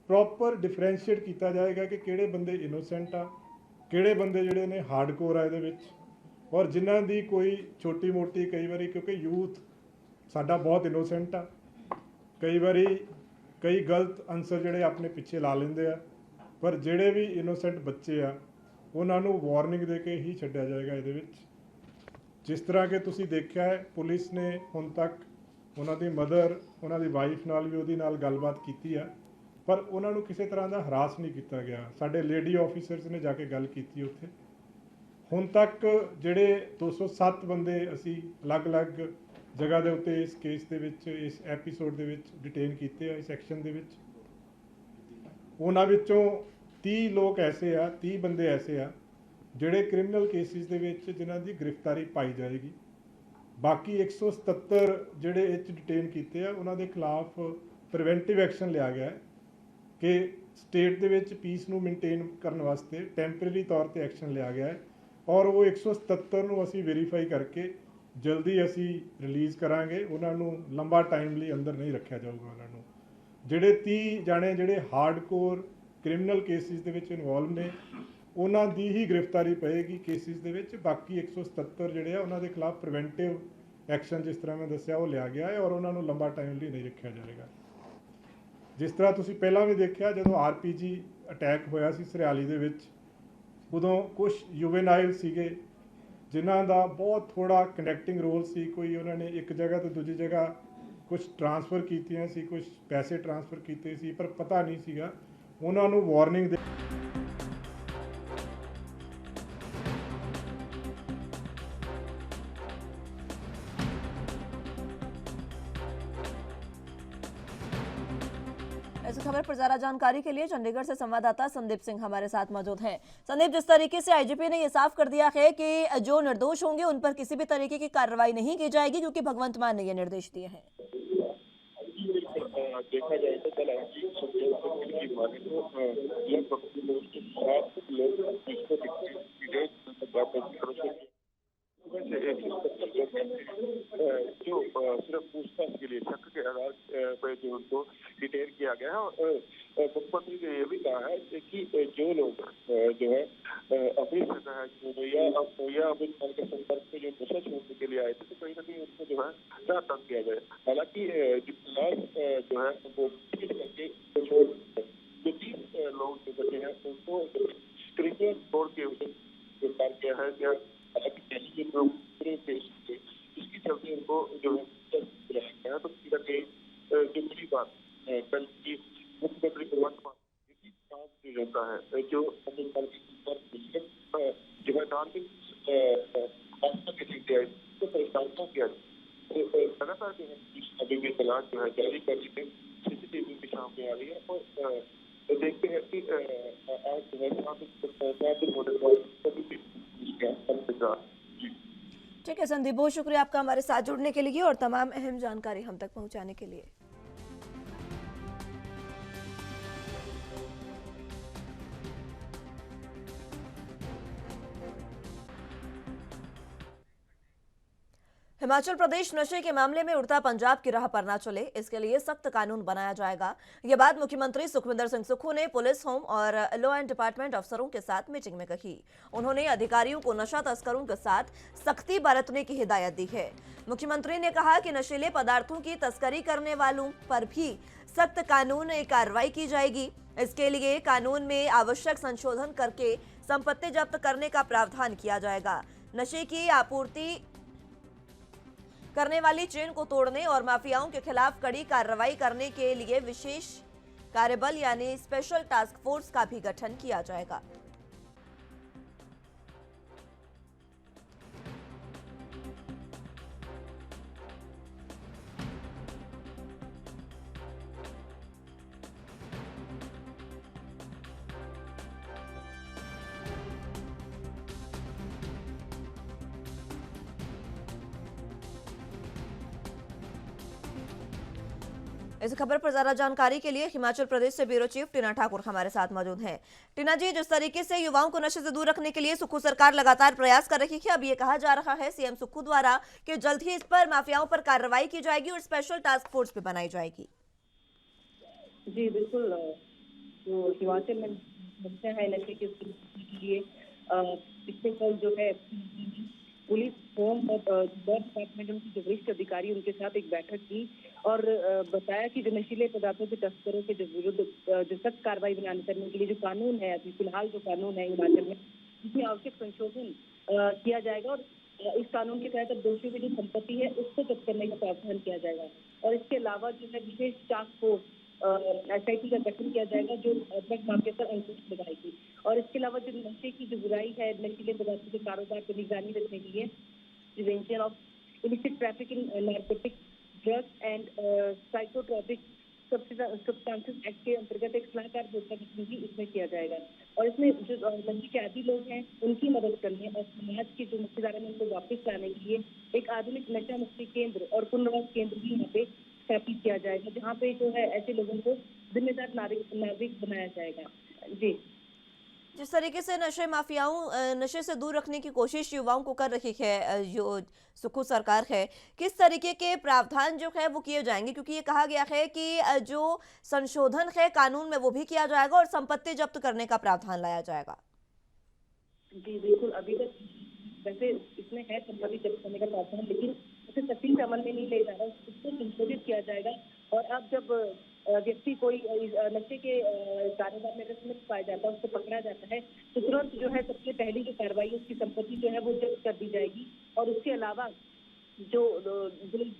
ਪ੍ਰੋਪਰ ਡਿਫਰੈਂਸ਼ੀਏਟ ਕੀਤਾ ਜਾਏਗਾ ਕਿ ਕਿਹੜੇ ਬੰਦੇ ਇਨੋਸੈਂਟ ਆ, ਕਿਹੜੇ ਬੰਦੇ ਜਿਹੜੇ ਨੇ ਹਾਰਡਕੋਰ ਆ ਇਹਦੇ ਵਿੱਚ, ਔਰ ਜਿਨ੍ਹਾਂ ਦੀ ਕੋਈ ਛੋਟੀ ਮੋਟੀ ਕਈ ਵਾਰੀ, ਕਿਉਂਕਿ ਯੂਥ ਸਾਡਾ ਬਹੁਤ ਇਨੋਸੈਂਟ ਆ, ਕਈ ਵਾਰੀ ਕਈ ਗਲਤ ਅਨਸਰ ਜਿਹੜੇ ਆਪਣੇ ਪਿੱਛੇ ਲਾ ਲੈਂਦੇ ਆ, ਪਰ ਜਿਹੜੇ ਵੀ ਇਨੋਸੈਂਟ ਬੱਚੇ ਆ ਉਹਨਾਂ ਨੂੰ ਵਾਰਨਿੰਗ ਦੇ ਕੇ ਹੀ ਛੱਡਿਆ ਜਾਏਗਾ ਇਹਦੇ ਵਿੱਚ। ਜਿਸ ਤਰ੍ਹਾਂ ਕਿ ਤੁਸੀਂ ਦੇਖਿਆ ਹੈ ਪੁਲਿਸ ਨੇ ਹੁਣ ਤੱਕ ਉਹਨਾਂ ਦੀ ਮਦਰ, ਉਹਨਾਂ ਦੀ ਵਾਈਫ ਨਾਲ ਵੀ ਉਹਦੀ ਨਾਲ ਗੱਲਬਾਤ ਕੀਤੀ ਆ, ਪਰ ਉਹਨਾਂ ਨੂੰ ਕਿਸੇ ਤਰ੍ਹਾਂ ਦਾ ਹਰਾਸ ਨਹੀਂ ਕੀਤਾ ਗਿਆ। ਸਾਡੇ ਲੇਡੀ ਆਫੀਸਰਸ ਨੇ ਜਾ ਕੇ ਗੱਲ ਕੀਤੀ ਉੱਥੇ। ਹੁਣ ਤੱਕ ਜਿਹੜੇ 207 ਬੰਦੇ ਅਸੀਂ ਅਲੱਗ-ਅਲੱਗ ਜਗ੍ਹਾ ਦੇ ਉੱਤੇ ਇਸ ਕੇਸ ਦੇ ਵਿੱਚ, ਇਸ ਐਪੀਸੋਡ ਦੇ ਵਿੱਚ ਡਿਟੇਨ ਕੀਤੇ ਆ ਇਸ ਐਕਸ਼ਨ ਦੇ ਵਿੱਚ। ਉਹਨਾਂ ਵਿੱਚੋਂ 30 ਲੋਕ ਐਸੇ ਆ, 30 ਬੰਦੇ ਐਸੇ ਆ ਜਿਹੜੇ ਕ੍ਰਿਮੀਨਲ ਕੇਸਿਸ ਦੇ ਵਿੱਚ ਜਿਨ੍ਹਾਂ ਦੀ ਗ੍ਰਿਫਤਾਰੀ ਪਾਈ ਜਾਏਗੀ। ਬਾਕੀ 177 ਜਿਹੜੇ ਇਹ 'ਚ ਡਿਟੇਨ ਕੀਤੇ ਆ ਉਹਨਾਂ ਦੇ ਖਿਲਾਫ ਪ੍ਰੀਵੈਂਟਿਵ ਐਕਸ਼ਨ ਲਿਆ ਗਿਆ ਹੈ ਕਿ ਸਟੇਟ ਦੇ ਵਿੱਚ ਪੀਸ ਨੂੰ ਮੇਨਟੇਨ ਕਰਨ ਵਾਸਤੇ ਟੈਂਪਰੇਰੀ ਤੌਰ ਤੇ ਐਕਸ਼ਨ ਲਿਆ ਗਿਆ ਹੈ, ਔਰ ਉਹ 177 ਨੂੰ ਅਸੀਂ ਵੈਰੀਫਾਈ ਕਰਕੇ ਜਲਦੀ ਅਸੀਂ ਰਿਲੀਜ਼ ਕਰਾਂਗੇ। ਉਹਨਾਂ ਨੂੰ ਲੰਬਾ ਟਾਈਮ ਲਈ ਅੰਦਰ ਨਹੀਂ ਰੱਖਿਆ ਜਾਊਗਾ। ਉਹਨਾਂ ਨੂੰ ਜਿਹੜੇ 30 ਜਾਣੇ ਜਿਹੜੇ ਹਾਰਡਕੋਰ ਕ੍ਰਿਮੀਨਲ ਕੇਸਿਸ ਦੇ ਵਿੱਚ ਇਨਵੋਲਵ ਨੇ ਉਹਨਾਂ ਦੀ ਹੀ ਗ੍ਰਿਫਤਾਰੀ ਪਏਗੀ ਕੇਸਿਸ ਦੇ ਵਿੱਚ। ਬਾਕੀ 177 ਜਿਹੜੇ ਆ ਉਹਨਾਂ ਦੇ ਖਿਲਾਫ ਪ੍ਰੀਵੈਂਟਿਵ ਐਕਸ਼ਨ ਜਿਸ ਤਰ੍ਹਾਂ ਮੈਂ ਦੱਸਿਆ ਉਹ ਲਿਆ ਗਿਆ ਹੈ, ਔਰ ਉਹਨਾਂ ਨੂੰ ਲੰਬਾ ਟਾਈਮ ਲਈ ਨਹੀਂ ਰੱਖਿਆ ਜਾਏਗਾ। ਜਿਸ ਤਰ੍ਹਾਂ ਤੁਸੀਂ ਪਹਿਲਾਂ ਵੀ ਦੇਖਿਆ ਜਦੋਂ RPG ਅਟੈਕ ਹੋਇਆ ਸੀ ਸਰਿਆਲੀ ਦੇ ਵਿੱਚ, ਉਦੋਂ ਕੁਝ ਯੂਵੇਨਾਈਲ ਸੀਗੇ ਜਿਨ੍ਹਾਂ ਦਾ ਬਹੁਤ ਥੋੜਾ ਕਨੈਕਟਿੰਗ ਰੋਲ ਸੀ। ਕੋਈ ਉਹਨਾਂ ਨੇ ਇੱਕ ਜਗ੍ਹਾ ਤੋਂ ਦੂਜੀ ਜਗ੍ਹਾ ਕੁਝ ਟ੍ਰਾਂਸਫਰ ਕੀਤੀਆਂ ਸੀ, ਕੁਝ ਪੈਸੇ ਟ੍ਰਾਂਸਫਰ ਕੀਤੇ ਸੀ, ਪਰ ਪਤਾ ਨਹੀਂ ਸੀਗਾ। ਉਹਨਾਂ ਨੂੰ ਵਾਰਨਿੰਗ ਦੇ ऐसी खबर पर ज्यादा जानकारी के लिए चंडीगढ़ से संवाददाता संदीप सिंह हमारे साथ मौजूद हैं। संदीप, जिस तरीके से IGP ने यह साफ कर दिया है कि जो निर्दोष होंगे उन पर किसी भी तरीके की कार्रवाई नहीं की जाएगी क्योंकि भगवंत मान ने ये निर्देश दिए हैं। देखा जाए तो कल की माने तो जो सिर्फ पूछताछ के लिए शक के आधार पर जो उनको डिटेन किया जो लोग जो है अपनी जगह या अमृतसर के संपर्क में जो नशा छोड़ने के लिए आए थे, तो कहीं ना कहीं उनको जो है ना तंग किया गया। हालांकि जो फिलहाल जो है वो करके छोड़ जो 30 लोग जो बचे हैं उनको स्क्रीनिंग छोड़ के उसे गिरफ्तार किया है। क्या हालांकि पहले जो लोग पेश थे इसके चलते उनको जो है बुलाया गया। तो कहीं ना कहीं जो बड़ी बात कल की मुख्यमंत्री भगवंत मान जो रहता है जो अमृतसर जो है धार्मिक आस्था के लिए गया तो परेशान किया लगातार जो है अभी भी तलाश जो है जारी कर दी सीसीटीवी भी सामने आ रही है। और देखते हैं कि आज जो है 7 दिन होने के बाद सभी ठीक है संदीप, बहुत शुक्रिया आपका हमारे साथ जुड़ने के लिए और तमाम अहम जानकारी हम तक पहुंचाने के लिए। हिमाचल प्रदेश नशे के मामले में उड़ता पंजाब की राह पर न चले, इसके लिए सख्त कानून बनाया जाएगा। ये बात मुख्यमंत्री सुखविंदर सिंह सुक्खू ने पुलिस, होम और लॉ एंड डिपार्टमेंट अफसरों के साथ मीटिंग में कही। उन्होंने अधिकारियों को नशा तस्करों के साथ सख्ती बरतने की हिदायत दी है। मुख्यमंत्री ने कहा कि नशीले पदार्थों की तस्करी करने वालों पर भी सख्त कानून कार्रवाई की जाएगी। इसके लिए कानून में आवश्यक संशोधन करके संपत्ति जब्त करने का प्रावधान किया जाएगा। नशे की आपूर्ति करने वाली चेन को तोड़ने और माफियाओं के खिलाफ कड़ी कार्रवाई करने के लिए विशेष कार्यबल यानी स्पेशल टास्क फोर्स का भी गठन किया जाएगा। इस खबर पर ज्यादा जानकारी के लिए हिमाचल प्रदेश से ब्यूरो चीफ टीना ठाकुर हमारे साथ मौजूद हैं। टीना जी, जिस तरीके से युवाओं को नशे से दूर रखने के लिए सुक्खू सरकार लगातार प्रयास कर रही है, अब ये कहा जा रहा है सीएम सुक्खू द्वारा कि जल्द ही इस पर माफियाओं पर कार्रवाई की जाएगी और स्पेशल टास्क फोर्स भी बनाई जाएगी। जी बिल्कुल, जो हिमाचल में समस्या है नशे के लिए पिछले कल जो है पुलिस, होम और लॉ डिपार्टमेंट की जो वरिष्ठ अधिकारी उनके साथ एक बैठक की और बताया कि जो नशीले पदार्थों के तस्करों के जो विरुद्ध जो सख्त कार्रवाई करने के लिए जो कानून है, अभी फिलहाल जो कानून है हिमाचल में, इसमें आवश्यक संशोधन किया जाएगा और इस कानून के तहत अब दोषियों की जो संपत्ति है उसको जब्त करने का प्रावधान किया जाएगा। और इसके अलावा जो है विशेष टास्क फोर्स SIT का गठन किया जाएगा जो ड्रग माफिया पर अंकुश लगाएगी। और इसके अलावा जो नशे की जो बुराई है, नशीले पदार्थों के कारोबार पर निगरानी रखने के लिए prevention of illicit trafficking, narcotic drugs and psychotropic substances act के अंतर्गत एक सलाहकार बोर्ड का गठन भी इसमें किया जाएगा। और इसमें जो नशे के आदी लोग हैं उनकी मदद करने और समाज की जो मुख्यधारा में उनको वापस लाने के लिए एक आधुनिक नशा मुक्ति केंद्र और पुनर्वास केंद्र भी यहाँ पे स्थापित किया जाएगा, जहाँ पे जो है ऐसे लोगों को जिम्मेदार नागरिक बनाया जाएगा। जी, जिस तरीके से नशे माफियाओं नशे से दूर रखने की कोशिश युवाओं को कर रही है जो सुक्खू सरकार है, किस तरीके के प्रावधान जो है वो किए जाएंगे? क्योंकि ये कहा गया है कि जो संशोधन है कानून में वो भी किया जाएगा और संपत्ति जब्त करने का प्रावधान लाया जाएगा। जी बिल्कुल, अभी तक वैसे इसमें है संपत्ति जब्त करने का प्रावधान, लेकिन उसे सख्ती से अमल में नहीं ले जा रहा, उसको संशोधित किया जाएगा। और अब जब व्यक्ति कोई नशे के कारोबार में रस्म पाया जाता है, उसको पकड़ा जाता है, तो तुरंत जो है सबसे पहली जो कार्रवाई उसकी संपत्ति जो है वो जब्त कर दी जाएगी। और उसके अलावा जो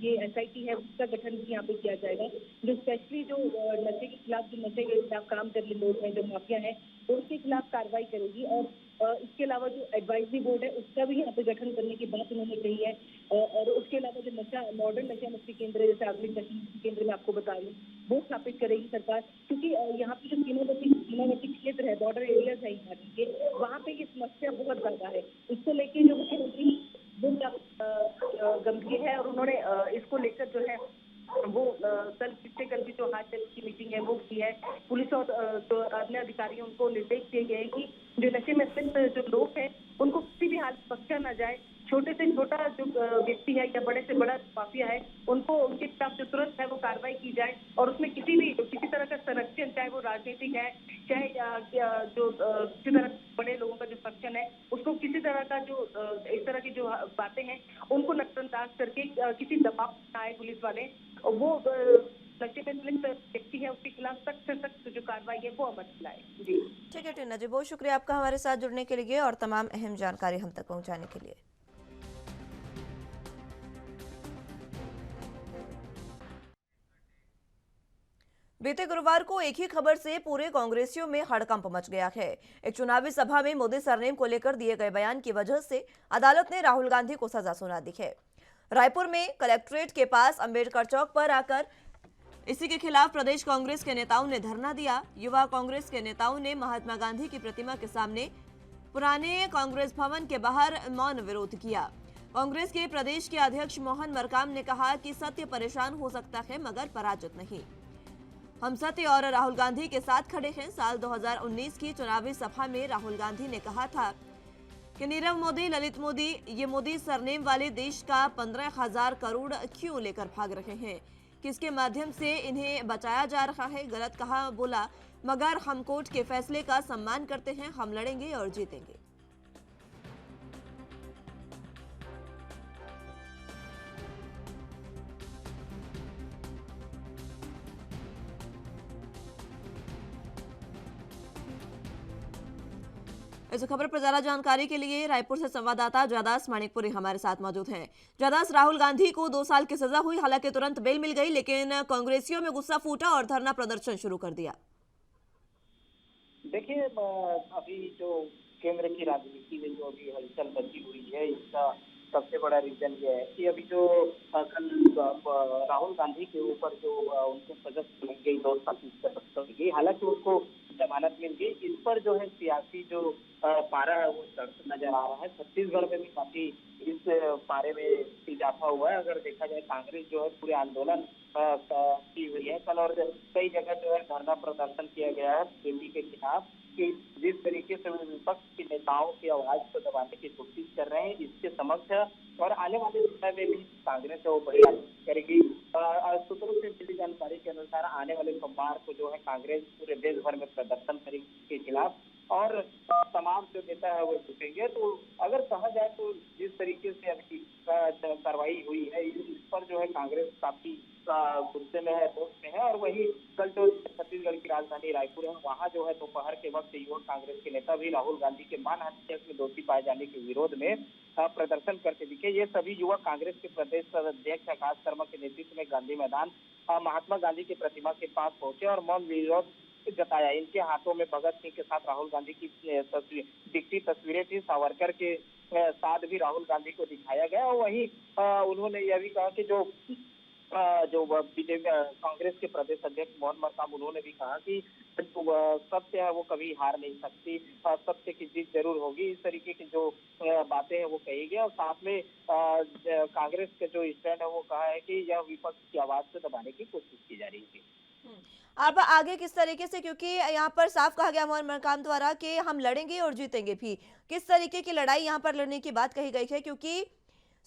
ये SIT है उसका गठन भी यहाँ पे किया जाएगा, जो स्पेशली जो नशे के खिलाफ, जो नशे के खिलाफ काम कर रहे लोग हैं, जो माफिया है, उनके खिलाफ कार्रवाई करेगी। और इसके अलावा जो एडवाइजरी बोर्ड है उसका भी यहाँ पे गठन करने की बात उन्होंने कही है। और उसके अलावा जो मॉडर्न नशा मुक्ति केंद्र है, जैसे आधुनिक नशा मुक्ति केंद्र में आपको बता दूं, वो स्थापित करेगी सरकार, क्योंकि यहाँ पे जो सीमावर्ती क्षेत्र है, बॉर्डर एरियाज है यहाँ के, वहाँ पे ये समस्या बहुत ज्यादा है। इसको लेके जो मुख्यमंत्री वो गंभीर है और उन्होंने इसको लेकर जो है वो कल की जो हाथ की मीटिंग है वो की है। पुलिस और तो अन्य अधिकारियों को निर्देश दिए गए हैं कि जो नशे में स्थित जो लोग हैं उनको किसी भी हाल बख्शा न जाए, छोटे से छोटा जो व्यक्ति है या बड़े से बड़ा माफिया है, उनको उनके खिलाफ जो तुरंत है वो कार्रवाई की जाए और उसमें किसी तरह का संरक्षण, चाहे वो राजनीतिक है, चाहे किसी तरह बड़े लोगों का जो संरक्षण है, उसको किसी तरह का जो इस तरह की जो बातें हैं उनको नजरअंदाज करके किसी दबाव में आए पुलिस वाले, वो नशे में संलिप्त व्यक्ति है उसके खिलाफ सख्त से सख्त जो कार्रवाई है वो अमल में लाए। जी ठीक है टीना जी, बहुत शुक्रिया आपका हमारे साथ जुड़ने के लिए और तमाम अहम जानकारी हम तक पहुंचाने के लिए। बीते गुरुवार को एक ही खबर से पूरे कांग्रेसियों में हड़कंप मच गया है। एक चुनावी सभा में मोदी सरनेम को लेकर दिए गए बयान की वजह से अदालत ने राहुल गांधी को सजा सुना दी है। रायपुर में कलेक्ट्रेट के पास अंबेडकर चौक पर आकर इसी के खिलाफ प्रदेश कांग्रेस के नेताओं ने धरना दिया। युवा कांग्रेस के नेताओं ने महात्मा गांधी की प्रतिमा के सामने पुराने कांग्रेस भवन के बाहर मौन विरोध किया। कांग्रेस के प्रदेश के अध्यक्ष मोहन मरकाम ने कहा कि सत्य परेशान हो सकता है मगर पराजित नहीं। हम सत्य और राहुल गांधी के साथ खड़े हैं। साल 2019 की चुनावी सभा में राहुल गांधी ने कहा था कि नीरव मोदी, ललित मोदी, ये मोदी सरनेम वाले देश का 15,000 करोड़ क्यों लेकर भाग रहे हैं, किसके माध्यम से इन्हें बचाया जा रहा है। गलत कहा बोला, मगर हम कोर्ट के फैसले का सम्मान करते हैं, हम लड़ेंगे और जीतेंगे। इस खबर पर ज्यादा जानकारी के लिए रायपुर से संवाददाता जयदास माणिकपुरी हमारे साथ मौजूद हैं। जयदास, राहुल गांधी को 2 साल की सजा हुई, हालांकि तुरंत बेल मिल गई, लेकिन कांग्रेसियों में गुस्सा फूटा और धरना प्रदर्शन शुरू कर दिया। देखिए, अभी जो केंद्र की राजनीति में जो अभी हलचल मची हुई है, इसका सबसे बड़ा रीजन ये है कि अभी जो कल राहुल गांधी के ऊपर जो उनको सजा सुनाई गई 2 साल की सजा मिल गई, हालांकि उनको जमानत मिल गई। इस पर जो है सियासी जो पारा है वो चढ़ता नजर आ रहा है। छत्तीसगढ़ में भी काफी इस पारे में इजाफा हुआ है। अगर देखा जाए, कांग्रेस जो है पूरे आंदोलन की हुई है कल, और कई जगह जो है धरना प्रदर्शन किया गया है बीजेपी के खिलाफ कि जिस तरीके से वो विपक्ष के नेताओं की आवाज को दबाने की कोशिश कर रहे हैं, इसके समक्ष और आने वाले समय में भी कांग्रेस है वो बड़ी आंदोलन करेगी। सूत्रों से मिली जानकारी के अनुसार आने वाले सोमवार को जो है कांग्रेस पूरे देश भर में प्रदर्शन करेगी इसके खिलाफ और तमाम जो नेता है वो जुटेंगे। तो अगर कहा जाए तो जिस तरीके से अभी कार्रवाई हुई है, इस पर जो है कांग्रेस काफी गुस्से में है, रोष में है। और वही कल जो छत्तीसगढ़ की राजधानी रायपुर है, वहाँ जो है दोपहर के वक्त युवक कांग्रेस के नेता भी राहुल गांधी के मानहानि में दोषी पाए जाने के विरोध में प्रदर्शन करते दिखे। ये सभी युवक कांग्रेस के प्रदेश अध्यक्ष आकाश शर्मा के नेतृत्व में गांधी मैदान महात्मा गांधी की प्रतिमा के पास पहुंचे और मौन विरोध जताया। इनके हाथों में भगत सिंह के साथ राहुल गांधी की दिखती तस्वीरें थी। सावरकर के साथ भी राहुल गांधी को दिखाया गया और वहीं उन्होंने यह भी कहा कि जो बीजेपी कांग्रेस के प्रदेश अध्यक्ष मोहन मरकाम, उन्होंने भी कहा कि सत्य है वो कभी हार नहीं सकती, सत्य की जीत जरूर होगी। इस तरीके की जो बातें हैं वो कही गई और साथ में कांग्रेस के जो स्टैंड है वो कहा है कि यह विपक्ष की आवाज से दबाने की कोशिश की जा रही है। अब आगे किस तरीके से, क्योंकि यहाँ पर साफ कहा गया मोहन मरकाम द्वारा कि हम लड़ेंगे और जीतेंगे भी, किस तरीके की लड़ाई यहाँ पर लड़ने की बात कही गई है? क्योंकि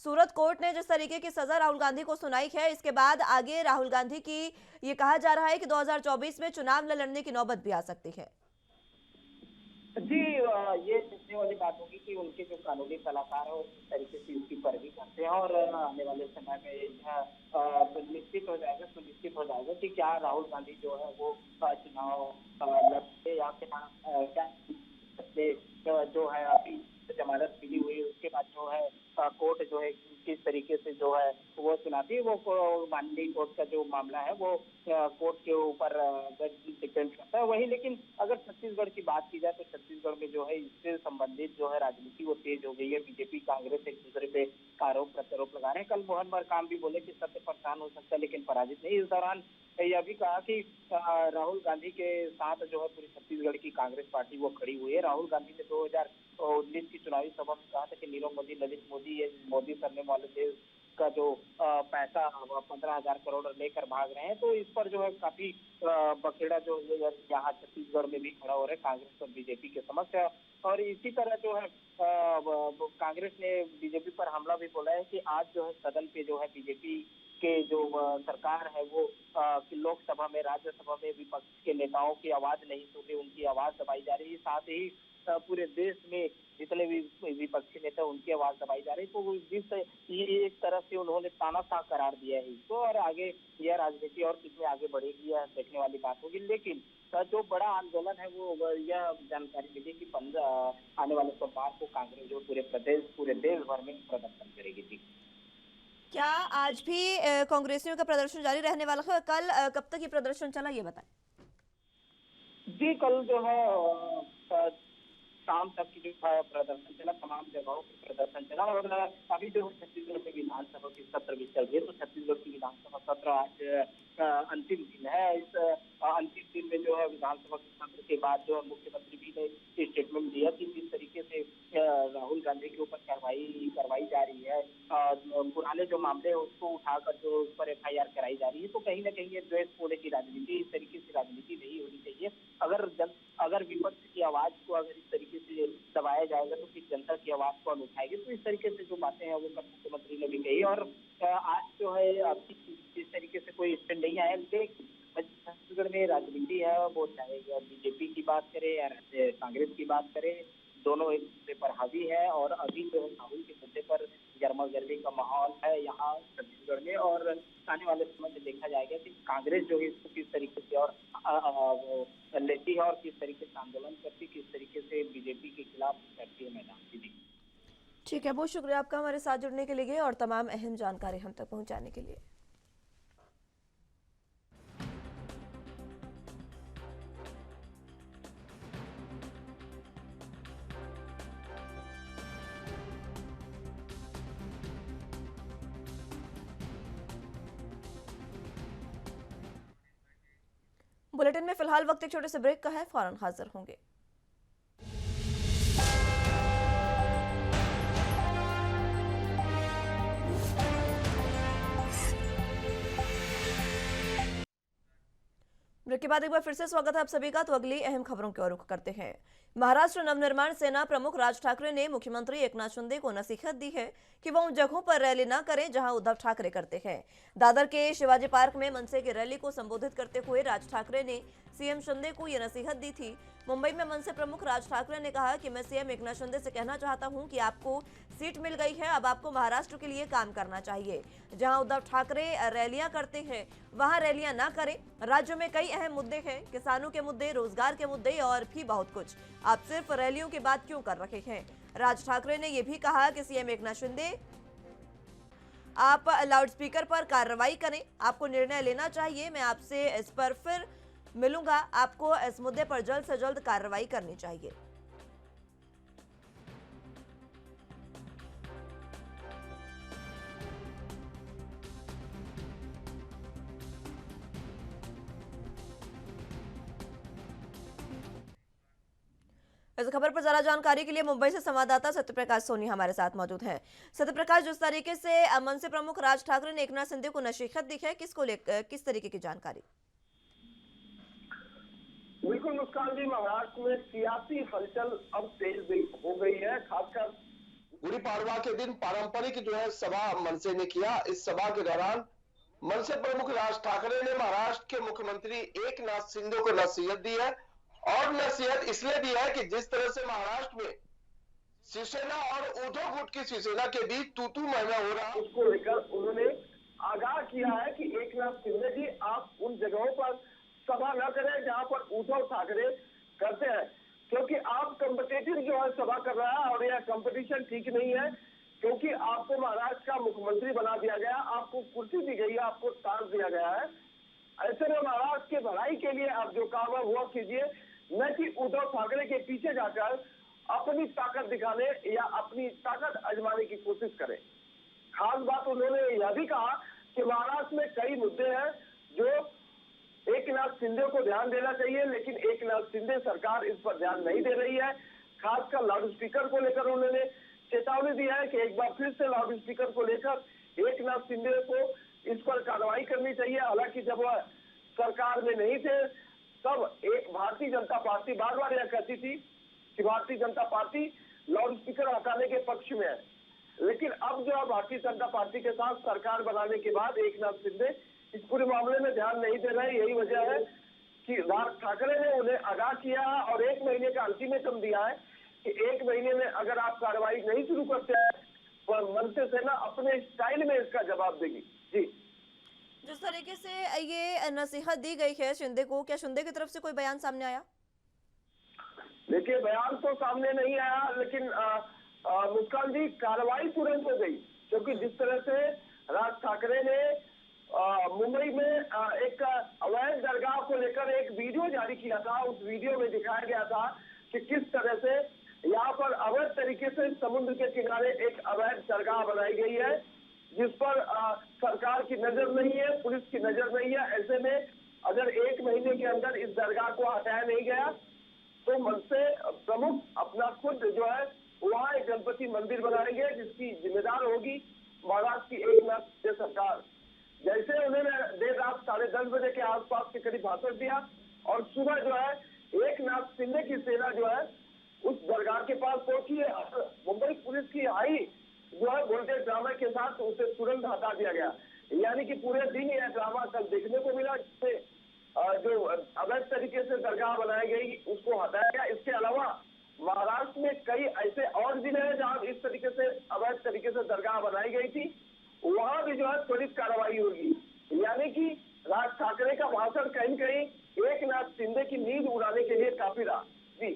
सूरत कोर्ट ने जिस तरीके की सजा राहुल गांधी को सुनाई है, इसके बाद आगे राहुल गांधी की ये कहा जा रहा है कि 2024 में चुनाव न लड़ने की नौबत भी आ सकती है। जी, ये देखने वाली बात होगी कि उनके जो कानूनी सलाहकार है उस तरीके से इसकी पैरवी करते हैं और आने वाले समय में सुनिश्चित हो जाएगा कि क्या राहुल गांधी जो है वो चुनाव लड़ते या क्या जो है अभी जमानत मिली हुई उसके बाद जो है कोर्ट जो है किस तरीके से जो है वो सुनाती है। वो माननीय कोर्ट का जो मामला है वो कोर्ट के ऊपर डिपेंड करता है। वही लेकिन अगर छत्तीसगढ़ की बात की जाए तो छत्तीसगढ़ में जो है इससे संबंधित जो है राजनीति वो तेज हो गई है। बीजेपी कांग्रेस एक दूसरे पे आरोप प्रत्यारोप लगा रहे हैं। कल मोहन मरकाम भी बोले कि सत्य परेशान हो सकता है लेकिन पराजित नहीं। इस दौरान यह भी कहा कि राहुल गांधी के साथ जो है पूरी छत्तीसगढ़ की कांग्रेस पार्टी वो खड़ी हुई है। राहुल गांधी ने 2019 की चुनावी सभा में कहा था कि नीरव मोदी, ललित मोदी, ये मोदी सरनेम वाले देश का जो पैसा 15,000 करोड़ लेकर भाग रहे हैं, तो इस पर जो है काफी बखेड़ा जो है यहाँ छत्तीसगढ़ में भी खड़ा हो रहा है कांग्रेस और बीजेपी के समक्ष। और इसी तरह जो है कांग्रेस ने बीजेपी पर हमला भी बोला है कि आज जो है सदन पे जो है बीजेपी के जो सरकार है वो लोकसभा में, राज्यसभा में विपक्ष के नेताओं की आवाज नहीं सुन रही, उनकी आवाज दबाई जा रही है। साथ ही पूरे देश में जितने भी विपक्षी नेता उनकी आवाज दबाई जा रही है। तो ये एक तरह से उन्होंने तानाशाह करार दिया है इसको, और आगे यह राजनीति और कितने आगे बढ़ेगी यह देखने वाली बात होगी। लेकिन जो बड़ा आंदोलन है वो यह जानकारी मिली कि 15 आने वाले सोमवार को कांग्रेस जो पूरे देश भर में प्रदर्शन करेगी। जी, क्या आज भी कांग्रेसियों का प्रदर्शन जारी रहने वाला है? कल कब तक ये प्रदर्शन चला, ये बताएं। जी, कल जो है शाम तक की जो है प्रदर्शन चला, तमाम जगहों पर प्रदर्शन चला। और अभी जो छत्तीसगढ़ में विधानसभा की सत्र भी चल रही है, तो छत्तीसगढ़ की विधानसभा सत्र आज अंतिम दिन है। इस अंतिम दिन में जो है विधानसभा के सत्र के बाद जो है मुख्यमंत्री भी ने स्टेटमेंट दिया कि जिस तरीके से राहुल गांधी के ऊपर करवाई जा रही है, पुराने जो मामले है उसको उठाकर जो उस पर FIR कराई जा रही है, तो कहीं ना कहीं ये द्वेष फोड़ने की राजनीति, इस तरीके से राजनीति नहीं होनी चाहिए। अगर विपक्ष की आवाज को अगर इस तरीके से दबाया जाएगा तो फिर जनता की आवाज को उठाएगी। तो इस तरीके से जो बातें हैं वो मुख्यमंत्री ने भी कही। और आज जो है इस तरीके से कोई स्टैंड नहीं आया, लेकिन छत्तीसगढ़ में राजनीति है वो चाहे बीजेपी की बात करे या कांग्रेस की बात करे, दोनों एक दूसरे पर हावी है। और अभी जो राहुल के मुद्दे पर गर्मा गर्मी का माहौल है यहाँ छत्तीसगढ़ में, और आने वाले समय में देखा जाएगा कि कांग्रेस जो है इसको किस तरीके से और लेती है और किस तरीके से आंदोलन करती, किस तरीके से बीजेपी के खिलाफ करती है मैदान की। ठीक है, बहुत शुक्रिया आपका हमारे साथ जुड़ने के लिए और तमाम अहम जानकारी हम तक पहुंचाने के लिए। बुलेटिन में फिलहाल वक्त एक छोटे से ब्रेक का है, फौरन हाजिर होंगे। ब्रेक के बाद एक बार फिर से स्वागत है आप सभी का। तो अगली अहम खबरों की ओर रुख करते हैं। महाराष्ट्र नवनिर्माण सेना प्रमुख राज ठाकरे ने मुख्यमंत्री एकनाथ शिंदे को नसीहत दी है कि वह उन जगहों पर रैली न करें जहां उद्धव ठाकरे करते हैं। दादर के शिवाजी पार्क में मनसे की रैली को संबोधित करते हुए राज ठाकरे ने सीएम शिंदे को यह नसीहत दी थी। मुंबई में मनसे प्रमुख राज ठाकरे ने कहा कि मैं सीएम एकनाथ शिंदे से कहना चाहता हूं कि आपको सीट मिल गई है, अब आपको महाराष्ट्र के लिए काम करना चाहिए। जहां उद्धव ठाकरे रैलियां करते हैं वहां रैलियां ना करें। राज्य में कई अहम मुद्दे हैं, किसानों के मुद्दे, रोजगार के मुद्दे और भी बहुत कुछ। आप सिर्फ रैलियों की बात क्यों कर रहे हैं? राज ठाकरे ने यह भी कहा कि सीएम एकनाथ शिंदे आप लाउडस्पीकर पर कार्रवाई करें, आपको निर्णय लेना चाहिए। मैं आपसे इस पर फिर मिलूंगा, आपको इस मुद्दे पर जल्द से जल्द कार्रवाई करनी चाहिए। इस खबर पर ज्यादा जानकारी के लिए मुंबई से संवाददाता सत्यप्रकाश सोनी हमारे साथ मौजूद हैं। सत्यप्रकाश, जिस तरीके से मनसे प्रमुख राज ठाकरे ने एकनाथ शिंदे को नसीहत दी है, किस तरीके की जानकारी? बिल्कुल मुस्कान जी, महाराष्ट्र में सियासी हलचल अब तेज हो गई है। खासकर गुड़ी पाड़वा के दिन पारंपरिक जो है सभा मनसे ने किया। इस सभा के दौरान मनसे प्रमुख राज ठाकरे ने महाराष्ट्र के मुख्यमंत्री एकनाथ शिंदे को नसीहत दी है, और नसीहत इसलिए दी है कि जिस तरह से महाराष्ट्र में शिवसेना और उद्धव गुट की शिवसेना के बीच तू महना हो रहा है, उसको लेकर उन्होंने आगाह किया है कि एकनाथ शिंदे जी आप उन जगहों पर सभा न करें जहां पर उद्धव ठाकरे करते हैं, क्योंकि आप कंपटीटिव जो है सभा कर रहा है और यह कंपटीशन ठीक नहीं है। क्योंकि आपको महाराष्ट्र का मुख्यमंत्री बना दिया गया, आपको कुर्सी दी गई है, आपको ताज दिया गया है। ऐसे में महाराष्ट्र की भलाई के लिए आप जो काम है वो कीजिए, न कि उद्धव ठाकरे के पीछे जाकर अपनी ताकत दिखाने या अपनी ताकत आजमाने की कोशिश करें। खास बात उन्होंने यह भी कहा कि महाराष्ट्र में कई मुद्दे हैं जो एकनाथ शिंदे को ध्यान देना चाहिए, लेकिन एकनाथ शिंदे सरकार इस पर ध्यान नहीं दे रही है। खासकर लाउड स्पीकर को लेकर उन्होंने चेतावनी दी है कि एक बार फिर से लाउड स्पीकर को लेकर एकनाथ शिंदे को इस पर कार्रवाई करनी चाहिए। हालांकि जब वह सरकार में नहीं थे तब एक भारतीय जनता पार्टी बार बार यह कहती थी कि Bharatiya Janata party loud speaker हटाने के पक्ष में है, लेकिन अब जो है भारतीय जनता पार्टी के साथ सरकार बनाने के बाद एकनाथ शिंदे इस पूरे मामले में ध्यान नहीं दे रहे। यही वजह है कि राज ठाकरे ने उन्हें आगाह किया है और 1 महीने का अल्टीमेटम दिया है कि 1 महीने में अगर आप कार्रवाई नहीं शुरू करते हैं तो मनसे सेना अपने स्टाइल में इसका जवाब देगी। जी, जिस तरीके से ये नसीहत दी गई है शिंदे को, क्या शिंदे की तरफ से कोई बयान सामने आया? देखिए, बयान तो सामने नहीं आया, लेकिन मुस्कान जी, कार्रवाई तुरंत हो गई, क्योंकि जिस तरह से राज ठाकरे ने मुंबई में एक अवैध दरगाह को लेकर एक वीडियो जारी किया था। उस वीडियो में दिखाया गया था कि किस तरह से यहाँ पर अवैध तरीके से समुद्र के किनारे एक अवैध दरगाह बनाई गई है, जिस पर सरकार की नजर नहीं है, पुलिस की नजर नहीं है। ऐसे में अगर 1 महीने के अंदर इस दरगाह को हटाया नहीं गया तो मनसे प्रमुख अपना खुद जो है वहाँ एक गणपति मंदिर बनाएंगे, जिसकी जिम्मेदार होगी महाराष्ट्र की एकनाथ शिंदे सरकार। जैसे उन्होंने देर रात 10:30 बजे के आसपास के करीब भाषण दिया और सुबह जो है एकनाथ शिंदे की सेना जो है उस दरगाह के पास पहुंची है। मुंबई पुलिस की हाई जो है वोल्टेज ड्रामा के साथ उसे तुरंत हटा दिया गया। यानी कि पूरे दिन यह ड्रामा कल देखने को मिला, जिससे जो अवैध तरीके से दरगाह बनाई गई उसको हटाया गया। इसके अलावा महाराष्ट्र में कई ऐसे और जिले हैं जहां इस तरीके से अवैध तरीके से दरगाह बनाई गई थी, वहां भी जो है त्वरित कार्रवाई होगी। यानी कि राज ठाकरे का भाषण कहीं कहीं एकनाथ शिंदे की नींद उड़ाने के लिए काफी रहा। जी,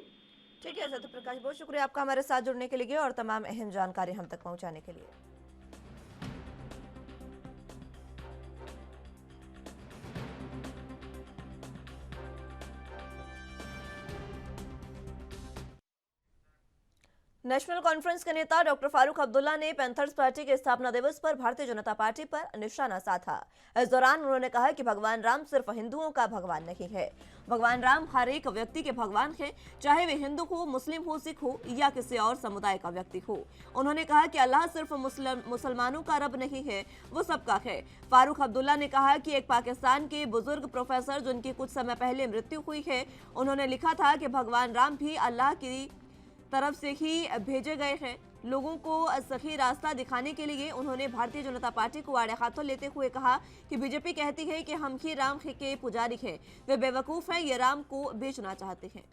ठीक है सत्य प्रकाश, बहुत शुक्रिया आपका हमारे साथ जुड़ने के लिए और तमाम अहम जानकारी हम तक पहुंचाने के लिए। नेशनल कॉन्फ्रेंस के नेता डॉक्टर फारूक अब्दुल्ला ने पैंथर्स पार्टी के स्थापना दिवस पर भारतीय जनता पार्टी पर निशाना साधा। इस दौरान उन्होंने कहा कि भगवान राम सिर्फ हिंदुओं का भगवान नहीं है, भगवान राम हर एक व्यक्ति के भगवान है, चाहे वे हिंदू हो, मुस्लिम हो, सिख हो या किसी और समुदाय का व्यक्ति हो। उन्होंने कहा कि अल्लाह सिर्फ मुसलमानों का रब नहीं है, वो सबका है। फारूक अब्दुल्ला ने कहा कि एक पाकिस्तान के बुजुर्ग प्रोफेसर जिनकी कुछ समय पहले मृत्यु हुई है, उन्होंने लिखा था कि भगवान राम भी अल्लाह की तरफ से ही भेजे गए हैं। लोगों को सही रास्ता दिखाने के लिए उन्होंने भारतीय जनता पार्टी को आड़े हाथों लेते हुए कहा कि बीजेपी कहती है कि हम ही राम के पुजारी हैं, वे बेवकूफ हैं, ये राम को बेचना चाहते हैं।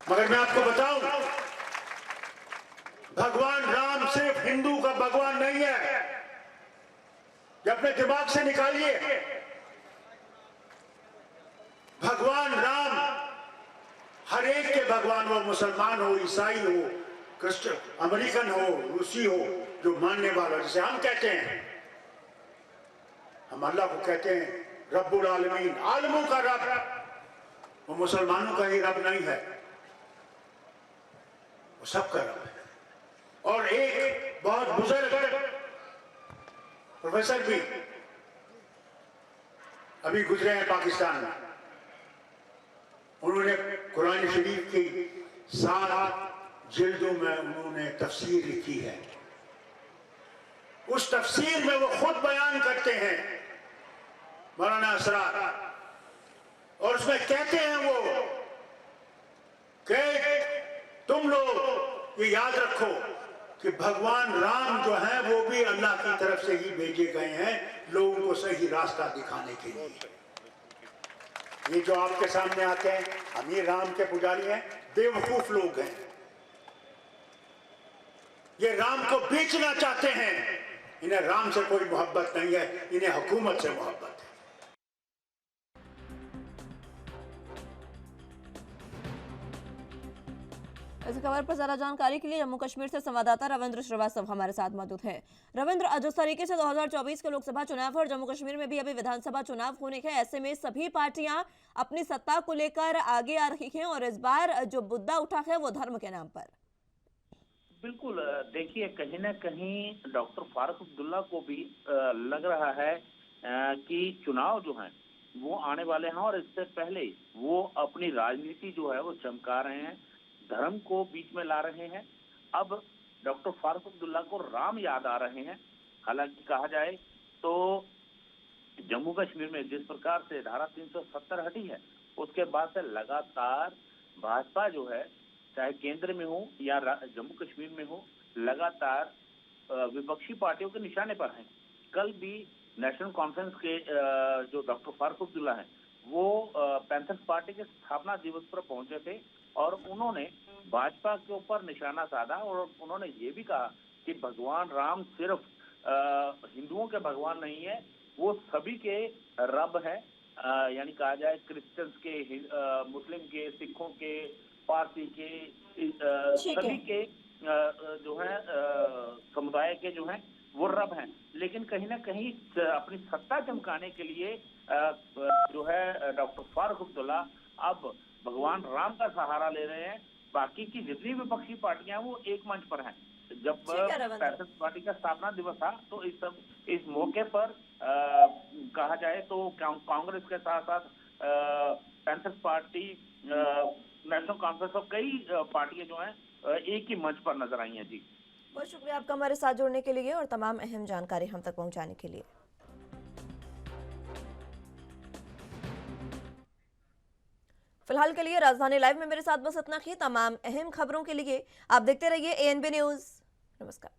मगर मैं आपको बताऊं, भगवान राम सिर्फ हिंदू का भगवान नहीं है, ये अपने दिमाग से निकालिए। भगवान राम हर एक के भगवान हो, मुसलमान हो, ईसाई हो, क्रिश्चियन, अमेरिकन हो, रूसी हो, जो मानने वाला, जैसे हम कहते हैं, हम अल्लाह को कहते हैं रब्बुल आलमीन, आलमों का रब, वो मुसलमानों का ही रब नहीं है, वो सबका रब है। और एक बहुत बुजुर्ग प्रोफेसर भी अभी गुजरे हैं पाकिस्तान में, उन्होंने कुरान शरीफ की 7 जिल्दों में उन्होंने तफसीर लिखी है। उस तफसीर में वो खुद बयान करते हैं मौलाना असरार, और उसमें कहते हैं वो कि तुम लोग ये याद रखो कि भगवान राम जो है वो भी अल्लाह की तरफ से ही भेजे गए हैं लोगों को सही रास्ता दिखाने के लिए। ये जो आपके सामने आते हैं, हम ये राम के पुजारी हैं, बेवकूफ लोग हैं, ये राम को बेचना चाहते हैं। इन्हें राम से कोई मोहब्बत नहीं है, इन्हें हुकूमत से मोहब्बत है। इस खबर पर ज्यादा जानकारी के लिए जम्मू कश्मीर से संवाददाता रविंद्र श्रीवास्तव हमारे साथ मौजूद है। रविंद्र, जिस तरीके से 2024 के लोकसभा चुनाव और जम्मू कश्मीर में भी अभी विधानसभा चुनाव होने के, ऐसे में सभी पार्टियां अपनी सत्ता को लेकर आगे आ रही हैं और इस बार जो मुद्दा उठा है वो धर्म के नाम पर। बिल्कुल, देखिए कहीं ना कहीं डॉक्टर फारूक अब्दुल्ला को भी लग रहा है कि चुनाव जो है वो आने वाले हैं और इससे पहले वो अपनी राजनीति जो है वो चमका रहे हैं, धर्म को बीच में ला रहे हैं। अब डॉक्टर फारूक अब्दुल्ला को राम याद आ रहे हैं। हालांकि कहा जाए तो जम्मू कश्मीर में जिस प्रकार से धारा 370 हटी है, उसके बाद से लगातार भाजपा जो है, चाहे केंद्र में हो या जम्मू कश्मीर में हो, लगातार विपक्षी पार्टियों के निशाने पर हैं। कल भी नेशनल कॉन्फ्रेंस के जो डॉक्टर फारूक अब्दुल्ला हैं, वो पैंथर्स पार्टी के स्थापना दिवस पर पहुंचे थे और उन्होंने भाजपा के ऊपर निशाना साधा और उन्होंने ये भी कहा कि भगवान राम सिर्फ हिंदुओं के भगवान नहीं है, वो सभी के रब है। यानी कहा जाए क्रिश्चियंस के, मुस्लिम के, सिखों के, पारसी के, सभी के जो है समुदाय के जो हैं वो रब हैं। लेकिन कहीं ना कहीं अपनी सत्ता चमकाने के लिए जो है डॉक्टर फारूक अब्दुल्ला अब भगवान राम का सहारा ले रहे हैं। बाकी की जितनी विपक्षी पार्टियां वो एक मंच पर हैं। जब पैंथर्स पार्टी का स्थापना दिवस था तो इस मौके पर कहा जाए तो कांग्रेस के साथ साथ पैंथर्स पार्टी, नेशनल कॉन्फ्रेंस और कई पार्टियां जो हैं एक ही मंच पर नजर आई हैं। जी, बहुत शुक्रिया आपका हमारे साथ जुड़ने के लिए और तमाम अहम जानकारी हम तक पहुंचाने के लिए। फिलहाल के लिए राजधानी लाइव में मेरे साथ बस इतना ही। तमाम अहम खबरों के लिए आप देखते रहिए ANB न्यूज। नमस्कार।